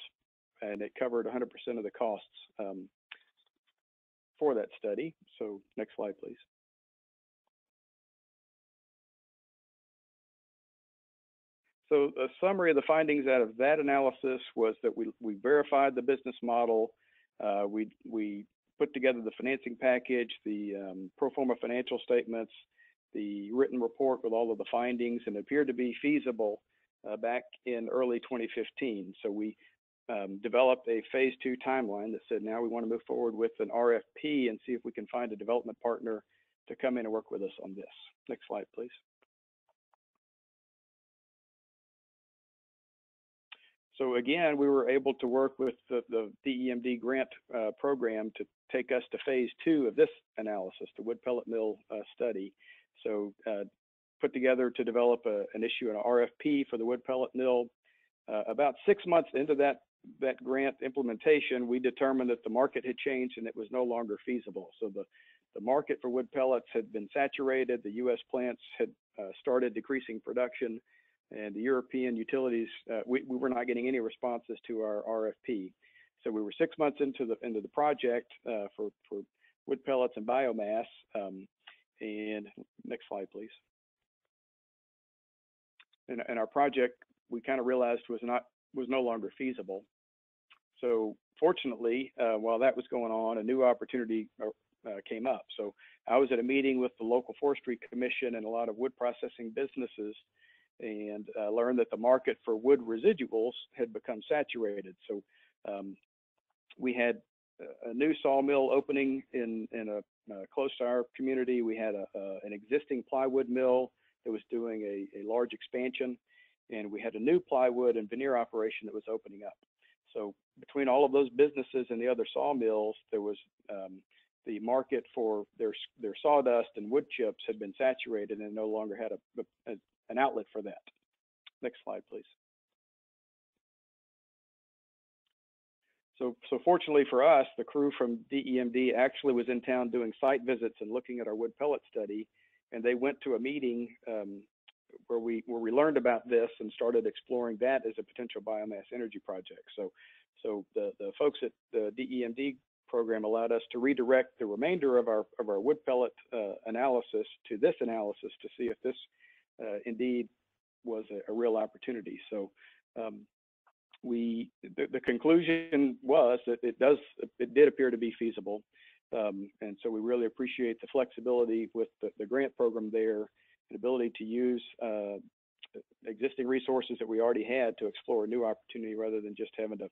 and it covered 100% of the costs for that study. So next slide, please. So a summary of the findings out of that analysis was that we verified the business model. We put together the financing package, the pro forma financial statements, the written report with all of the findings, and it appeared to be feasible back in early 2015. So we developed a phase 2 timeline that said now we want to move forward with an RFP and see if we can find a development partner to come in and work with us on this. Next slide, please. So again, we were able to work with the DEMD grant program to take us to phase 2 of this analysis, the wood pellet mill study. So put together to develop an issue, an RFP for the wood pellet mill. About 6 months into that grant implementation, we determined that the market had changed and it was no longer feasible. So the market for wood pellets had been saturated. The U.S. plants had started decreasing production, and the European utilities, we were not getting any responses to our RFP. So we were 6 months into the project for wood pellets and biomass. And next slide, please. And our project, we kind of realized was no longer feasible. So fortunately, while that was going on, a new opportunity came up. So I was at a meeting with the local forestry commission and a lot of wood processing businesses, and learned that the market for wood residuals had become saturated. So we had a new sawmill opening in close to our community. We had an existing plywood mill that was doing a large expansion, and we had a new plywood and veneer operation that was opening up. So between all of those businesses and the other sawmills, there was the market for their sawdust and wood chips had been saturated and no longer had an outlet for that. Next slide, please. So fortunately for us, the crew from DEMD actually was in town doing site visits and looking at our wood pellet study, and they went to a meeting where we learned about this and started exploring that as a potential biomass energy project. So the folks at the DEMD program allowed us to redirect the remainder of our wood pellet analysis to this analysis to see if this indeed was a real opportunity. So the conclusion was that it did appear to be feasible, and so we really appreciate the flexibility with the grant program there, and ability to use existing resources that we already had to explore a new opportunity rather than just having to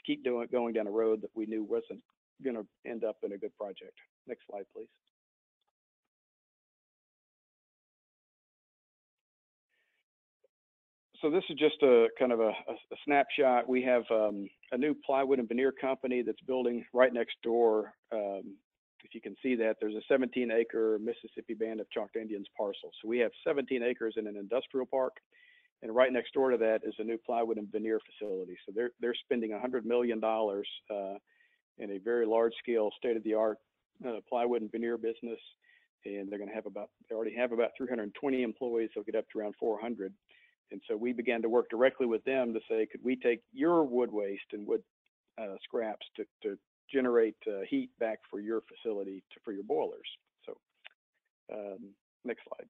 keep going down a road that we knew wasn't going to end up in a good project. Next slide, please. So this is just a kind of a snapshot. We have a new plywood and veneer company that's building right next door. If you can see that, there's a 17-acre Mississippi Band of Choctaw Indians parcel. So we have 17 acres in an industrial park, and right next door to that is a new plywood and veneer facility. So they're spending $100 million in a very large-scale, state-of-the-art plywood and veneer business, and they already have about 320 employees. They'll get up to around 400. And so we began to work directly with them to say, could we take your wood waste and wood scraps to generate heat back for your facility, for your boilers? So next slide.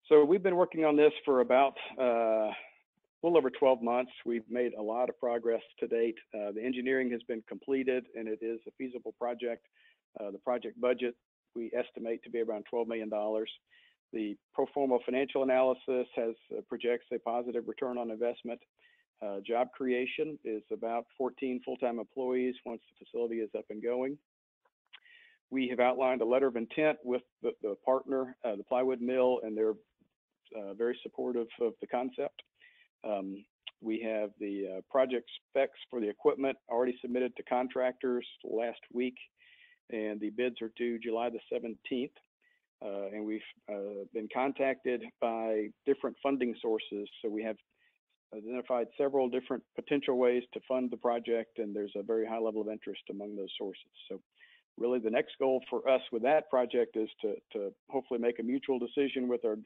So we've been working on this for about a little over 12 months. We've made a lot of progress to date. The engineering has been completed, and it is a feasible project. The project budget we estimate to be around $12 million. The pro forma financial analysis projects a positive return on investment. Job creation is about 14 full-time employees once the facility is up and going. We have outlined a letter of intent with the partner, the plywood mill, and they're very supportive of the concept. We have the project specs for the equipment already submitted to contractors last week, and the bids are due July the 17th. And we've been contacted by different funding sources. So we have identified several different potential ways to fund the project, and there's a very high level of interest among those sources. So really the next goal for us with that project is to hopefully make a mutual decision with our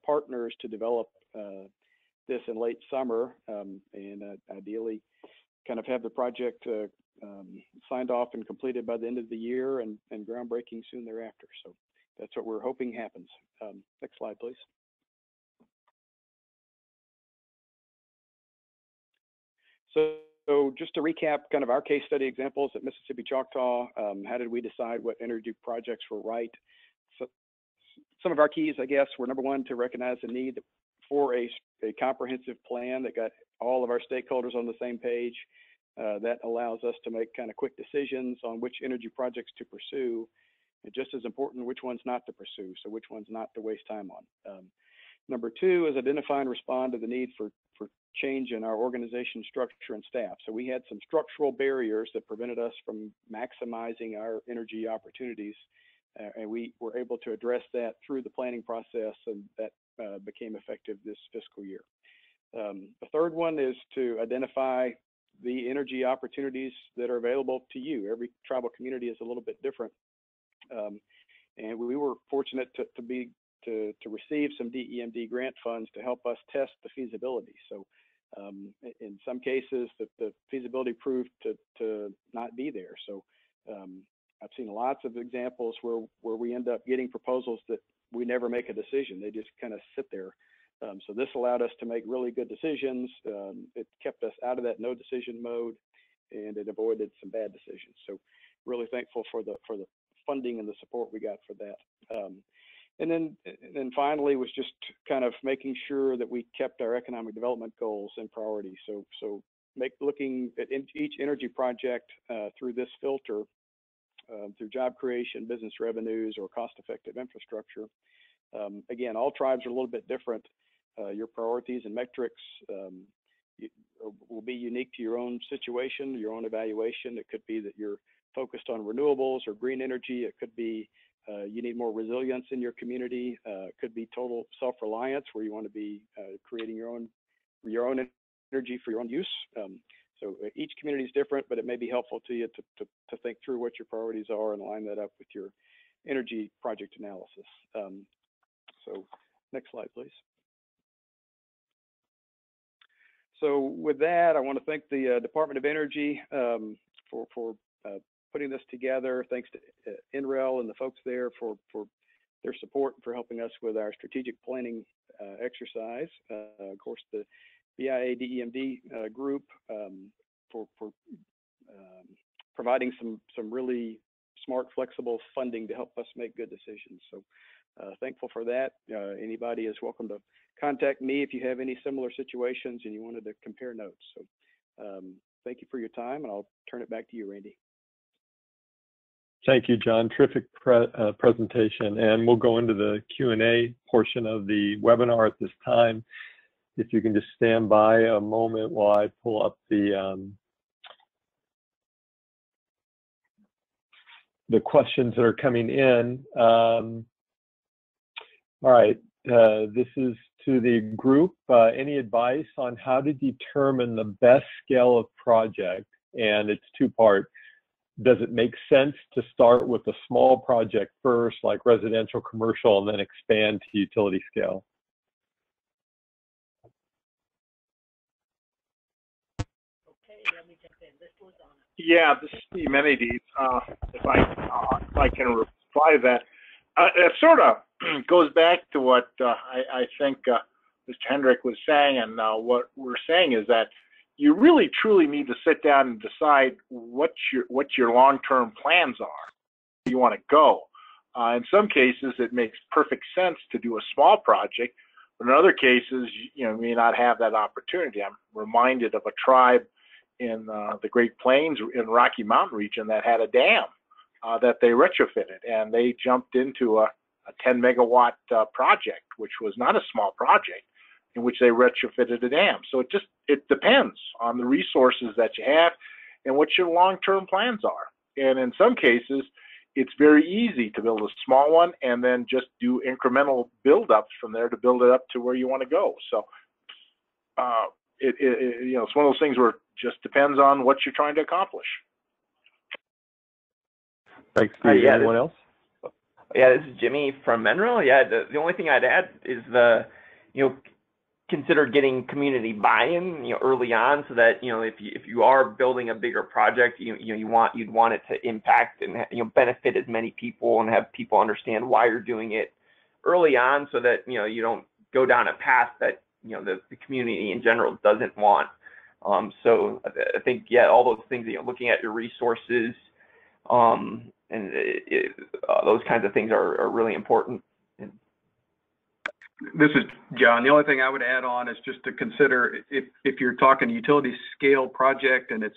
partners to develop this in late summer, and ideally kind of have the project signed off and completed by the end of the year, and groundbreaking soon thereafter. So that's what we're hoping happens. Next slide, please. So just to recap kind of our case study examples at Mississippi Choctaw, how did we decide what energy projects were right? So some of our keys, I guess, were number one, to recognize the need for a comprehensive plan that got all of our stakeholders on the same page. That allows us to make kind of quick decisions on which energy projects to pursue, and just as important, which ones not to pursue, so which ones not to waste time on. Number two is identify and respond to the need for change in our organization structure and staff. So we had some structural barriers that prevented us from maximizing our energy opportunities, and we were able to address that through the planning process, and that became effective this fiscal year. The third one is to identify the energy opportunities that are available to you. Every tribal community is a little bit different. And we were fortunate to be to receive some DEMD grant funds to help us test the feasibility. So in some cases, the feasibility proved to not be there. So I've seen lots of examples where we end up getting proposals that we never make a decision. They just kind of sit there. So this allowed us to make really good decisions. It kept us out of that no decision mode, and it avoided some bad decisions. So really thankful for the funding and the support we got for that. And then finally was just kind of making sure that we kept our economic development goals and priorities. So looking at each energy project through this filter, through job creation, business revenues, or cost-effective infrastructure. Again, all tribes are a little bit different. Your priorities and metrics will be unique to your own situation, your own evaluation. It could be that you're focused on renewables or green energy. It could be you need more resilience in your community. It could be total self-reliance, where you want to be creating your own energy for your own use. So each community is different, but it may be helpful to you to think through what your priorities are and line that up with your energy project analysis. So next slide, please. So with that, I want to thank the Department of Energy for putting this together. Thanks to NREL and the folks there for their support, for helping us with our strategic planning exercise. Of course, the BIA DEMD group for providing some really smart, flexible funding to help us make good decisions. So thankful for that. Anybody is welcome to contact me if you have any similar situations and you wanted to compare notes. So thank you for your time, and I'll turn it back to you, Randy. Thank you, John. Terrific presentation. And we'll go into the Q&A portion of the webinar at this time. If you can just stand by a moment while I pull up the questions that are coming in. All right, this is to the group. Any advice on how to determine the best scale of project? And it's two-part. Does it make sense to start with a small project first, like residential, commercial, and then expand to utility scale? Okay, let me jump in. This was on. Yeah, this is Steve Menedis. If I can reply to that, it sort of goes back to what I think Mr. Hendrick was saying, and what we're saying is that you really truly need to sit down and decide what your long-term plans are. Where you want to go. In some cases, it makes perfect sense to do a small project, but in other cases, you may not have that opportunity. I'm reminded of a tribe in the Great Plains in Rocky Mountain region that had a dam that they retrofitted, and they jumped into a 10 megawatt project, which was not a small project, in which they retrofitted a dam. So it depends on the resources that you have and what your long-term plans are. And in some cases, it's very easy to build a small one and then just do incremental build-ups from there to build it up to where you want to go. So it's one of those things where it just depends on what you're trying to accomplish. Thanks, Steve. Anyone else? Yeah, this is Jimmy from Menro. Yeah, the only thing I'd add is consider getting community buy-in, early on, so that if you are building a bigger project, you'd want it to impact and benefit as many people and have people understand why you're doing it early on, so that you don't go down a path that the community in general doesn't want. So I think all those things, looking at your resources, and those kinds of things are really important. This is John. The only thing I would add on is just to consider if you're talking utility scale project and it's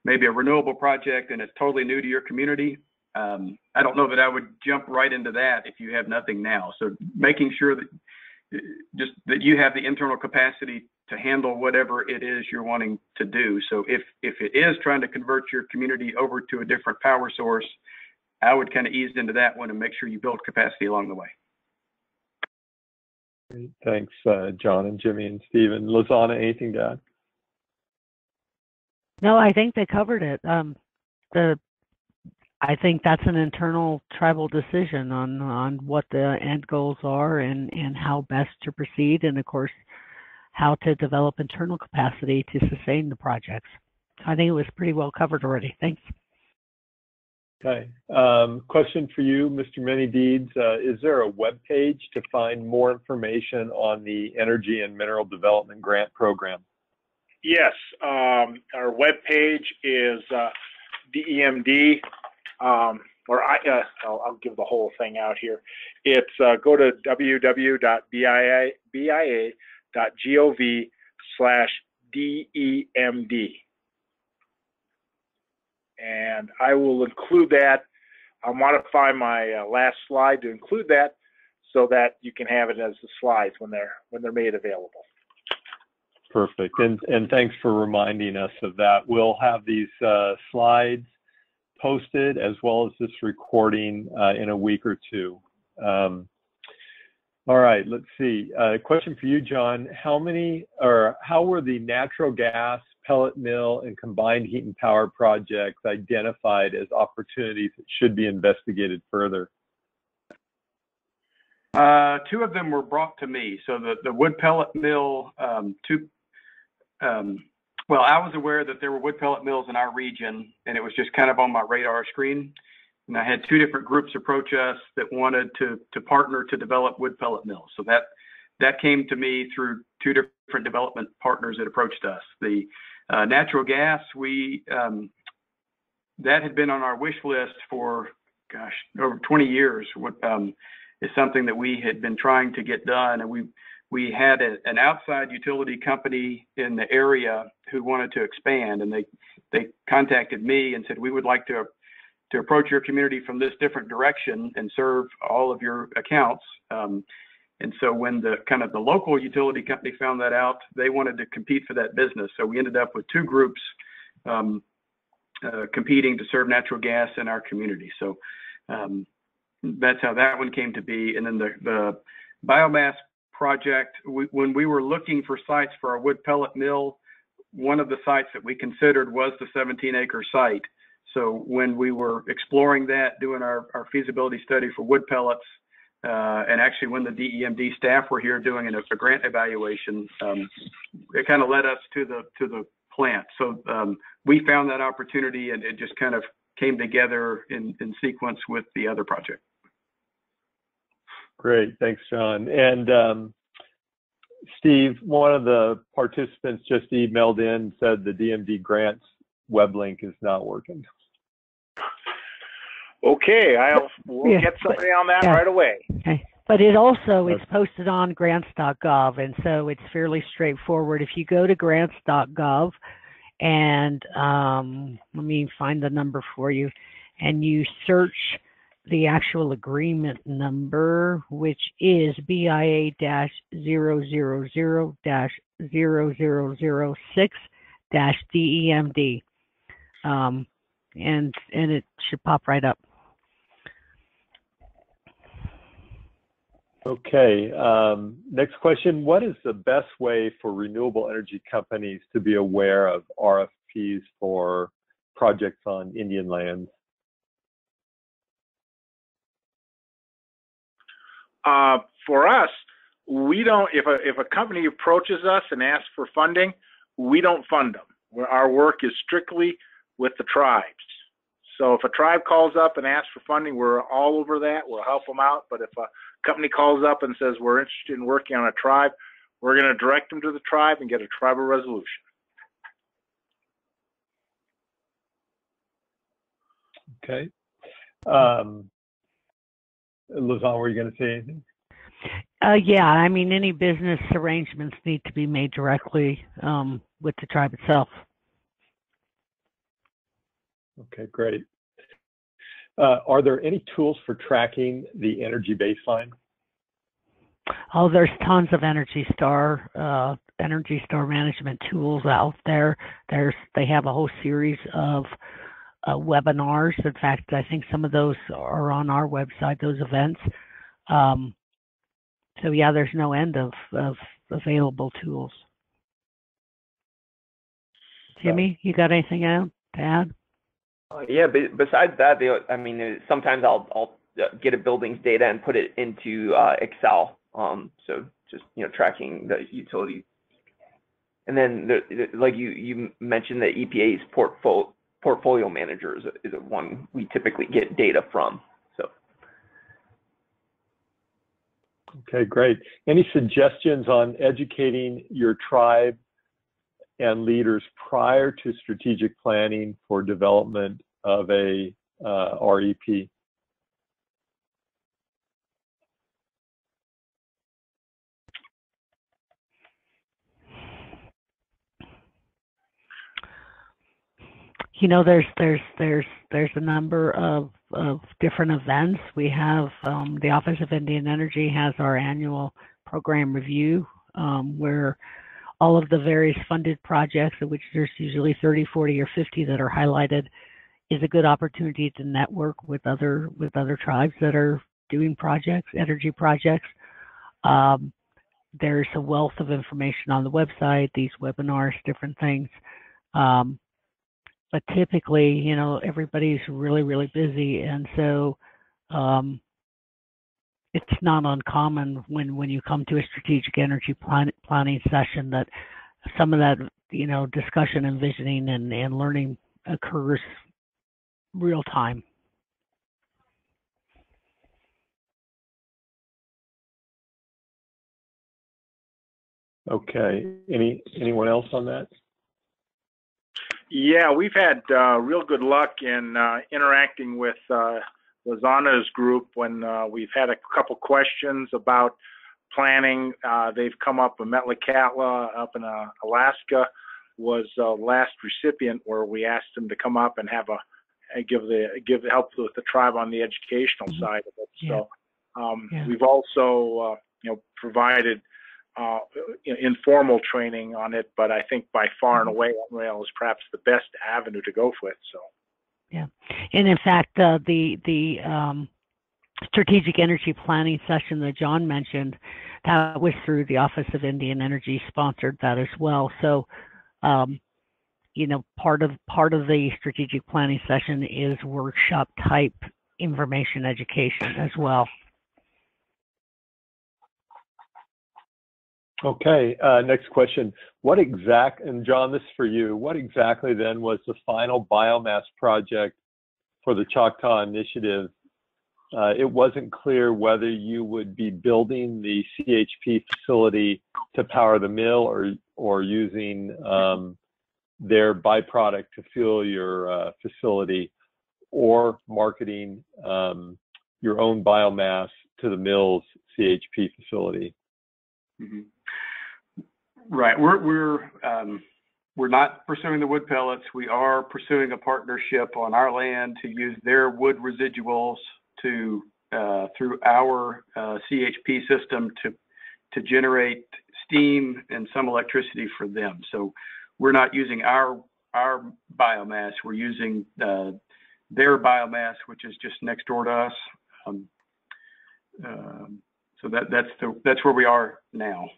maybe a renewable project and it's totally new to your community, I don't know that I would jump right into that if you have nothing now. So making sure that you have the internal capacity to handle whatever it is you're wanting to do. So if it is trying to convert your community over to a different power source, I would kind of ease into that one and make sure you build capacity along the way. Great. Thanks, John and Jimmy and Stephen. Lizana, anything to add? No, I think they covered it. I think that's an internal tribal decision on what the end goals are and how best to proceed, and of course how to develop internal capacity to sustain the projects. I think it was pretty well covered already. Thanks. Okay. Question for you, Mr. Many Deeds. Is there a web page to find more information on the Energy and Mineral Development Grant Program? Yes, our web page is DEMD, I'll give the whole thing out here. It's go to www.bia.gov/DEMD. And I will include that. I'll modify my last slide to include that so that you can have it as the slides when they're made available. Perfect. And thanks for reminding us of that. We'll have these slides posted as well as this recording in a week or two. All right, let's see. Question for you, John. How were the natural gas, pellet mill, and combined heat and power projects identified as opportunities that should be investigated further? Two of them were brought to me. So the wood pellet mill, well, I was aware that there were wood pellet mills in our region, and it was just kind of on my radar screen. And I had two different groups approach us that wanted to partner to develop wood pellet mills. So that came to me through two different development partners that approached us. The natural gas, that had been on our wish list for, gosh, over 20 years. Is something that we had been trying to get done, and we had an outside utility company in the area who wanted to expand, and they contacted me and said, we would like to approach your community from this different direction and serve all of your accounts. And so when the local utility company found that out, they wanted to compete for that business. So we ended up with two groups competing to serve natural gas in our community. So that's how that one came to be. And then the biomass project, when we were looking for sites for our wood pellet mill, one of the sites that we considered was the 17-acre site. So when we were exploring that, doing our feasibility study for wood pellets, and actually when the DEMD staff were here doing a grant evaluation, it kind of led us to the plant. So we found that opportunity, and it just kind of came together in sequence with the other project. Great, thanks, John. And Steve, one of the participants just emailed in and said the DMD grants web link is not working. Okay, we'll get somebody on that right away. Okay. But it's posted on grants.gov, and so it's fairly straightforward. If you go to grants.gov and let me find the number for you, and you search the actual agreement number, which is BIA-000-0006-DEMD, and it should pop right up. Okay, next question. What is the best way for renewable energy companies to be aware of RFPs for projects on Indian lands? For us, we don't, if a company approaches us and asks for funding, we don't fund them. Our work is strictly with the tribes. So if a tribe calls up and asks for funding, we're all over that. We'll help them out. But if a company calls up and says we're interested in working on a tribe, we're going to direct them to the tribe and get a tribal resolution. Okay. Lizanne, were you going to say anything? Yeah, I mean, any business arrangements need to be made directly with the tribe itself. Okay, great. Are there any tools for tracking the energy baseline? Oh, there's tons of Energy Star management tools out there. They have a whole series of webinars. In fact, I think some of those are on our website, those events. So yeah, there's no end of available tools. Jimmy, you got anything to add? Yeah, but besides that, I mean, sometimes I'll get a building's data and put it into Excel. So just tracking the utility, and then like you mentioned, the EPA's portfolio manager is one we typically get data from. So. Okay, great. Any suggestions on educating your tribe and leaders prior to strategic planning for development of a REP? There's a number of different events. We have the Office of Indian Energy has our annual program review, where all of the various funded projects, of which there's usually 30, 40, or 50 that are highlighted, is a good opportunity to network with other tribes that are doing projects, energy projects. There's a wealth of information on the website, these webinars, different things. But typically, everybody's really, really busy, and so it's not uncommon when you come to a strategic energy planning session that some of that, discussion and visioning and learning occurs real time. Okay. Anyone else on that? Yeah, we've had real good luck in interacting with Lozana's group when we've had a couple questions about planning. They've come up, Metlakatla up in Alaska was last recipient where we asked them to come up and have give help with the tribe on the educational side of it. Yeah. So we've also provided informal training on it, but I think by far and away NRail is perhaps the best avenue to go with. So. Yeah, and in fact, the strategic energy planning session that John mentioned, that was through the Office of Indian Energy, sponsored that as well. So, part of the strategic planning session is workshop type information education as well. Okay, next question. And John, this is for you, what exactly then was the final biomass project for the Choctaw Initiative? It wasn't clear whether you would be building the CHP facility to power the mill or using their byproduct to fuel your facility, or marketing your own biomass to the mill's CHP facility. Mm-hmm. Right. We're not pursuing the wood pellets. We are pursuing a partnership on our land to use their wood residuals to through our CHP system to generate steam and some electricity for them. So we're not using our biomass. We're using their biomass, which is just next door to us. So that's where we are now.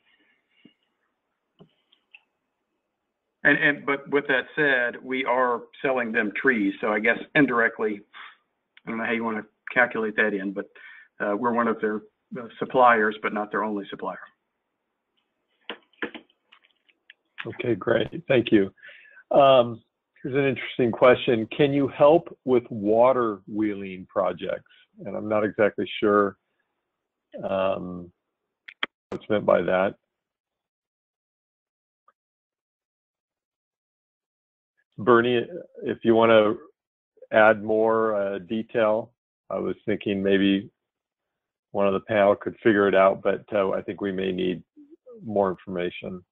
But with that said, we are selling them trees. So I guess indirectly, I don't know how you want to calculate that in, but we're one of their suppliers, but not their only supplier. Okay, great. Thank you. Here's an interesting question. Can you help with water wheeling projects? And I'm not exactly sure what's meant by that. Bernie, if you want to add more detail, I was thinking maybe one of the panel could figure it out, but I think we may need more information.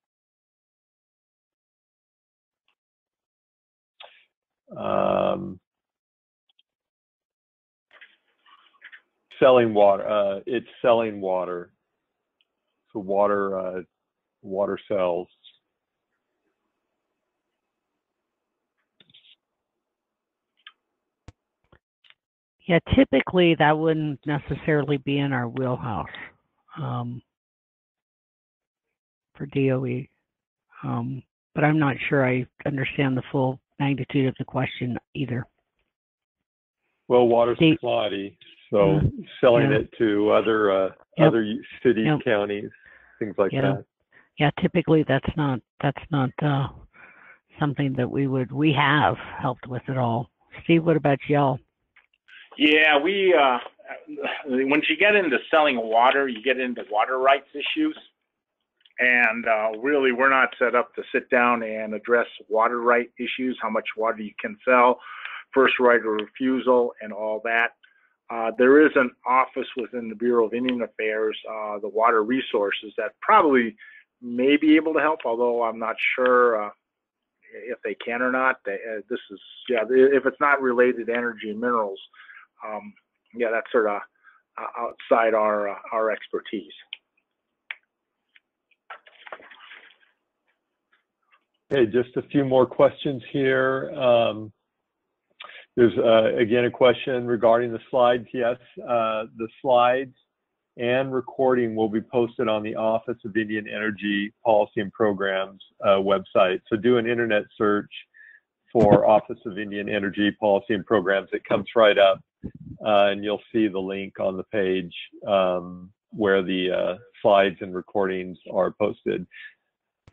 Selling water, it's selling water. So water cells. Yeah, typically that wouldn't necessarily be in our wheelhouse for DOE, but I'm not sure I understand the full magnitude of the question either. Well, water's a commodity, so selling it to other cities, counties, things like that. Yeah, typically that's not something that we have helped with at all. Steve, what about y'all? Yeah, we once you get into selling water, you get into water rights issues, and really we're not set up to sit down and address water right issues, how much water you can sell, first right of refusal, and all that. There is an office within the Bureau of Indian Affairs, the Water Resources, that probably may be able to help, although I'm not sure if they can or not. This is, if it's not related to energy and minerals, that's sort of outside our expertise. Okay, just a few more questions here. There's again a question regarding the slides. Yes, the slides and recording will be posted on the Office of Indian Energy Policy and Programs website. So do an internet search for Office of Indian Energy Policy and Programs. It comes right up, and you'll see the link on the page where the slides and recordings are posted.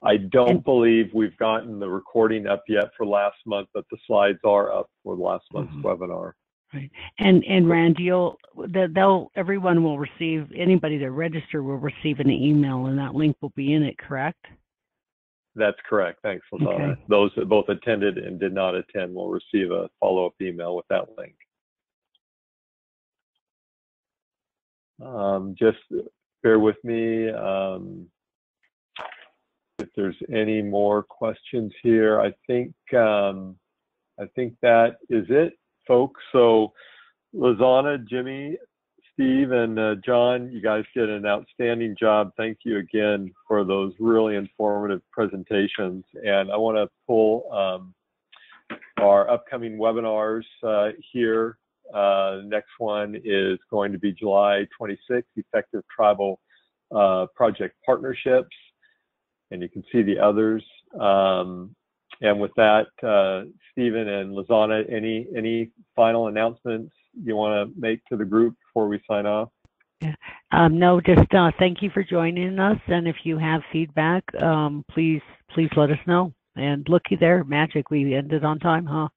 I don't believe we've gotten the recording up yet for last month, but the slides are up for last month's webinar. Right. And Randy, everyone will receive, anybody that register will receive an email, and that link will be in it, correct? That's correct. Thanks, Ladonna. Okay. Those that both attended and did not attend will receive a follow-up email with that link. Just bear with me. If there's any more questions here, I think that is it, folks. So Lizana, Jimmy, Steve, and John, you guys did an outstanding job. Thank you again for those really informative presentations. And I want to pull our upcoming webinars here. Next one is going to be July 26th, Effective Tribal Project Partnerships. And you can see the others. And with that, Stephen and Lizana, any final announcements you want to make to the group before we sign off? Yeah. No, just thank you for joining us. And if you have feedback, please let us know. And looky there, magic, we ended on time, huh?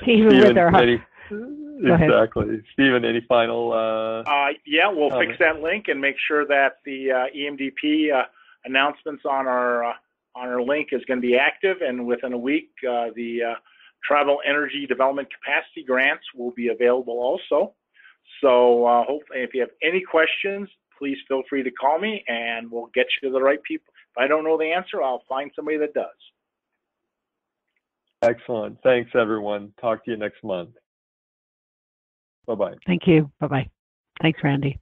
Even Stephen, with our exactly. Stephen, any final? We'll fix that link and make sure that the EMDP announcements on our link is going to be active, and within a week, the Tribal Energy Development Capacity Grants will be available also. So hopefully, if you have any questions, please feel free to call me, and we'll get you to the right people. If I don't know the answer, I'll find somebody that does. Excellent. Thanks, everyone. Talk to you next month. Bye-bye. Thank you. Bye-bye. Thanks, Randy.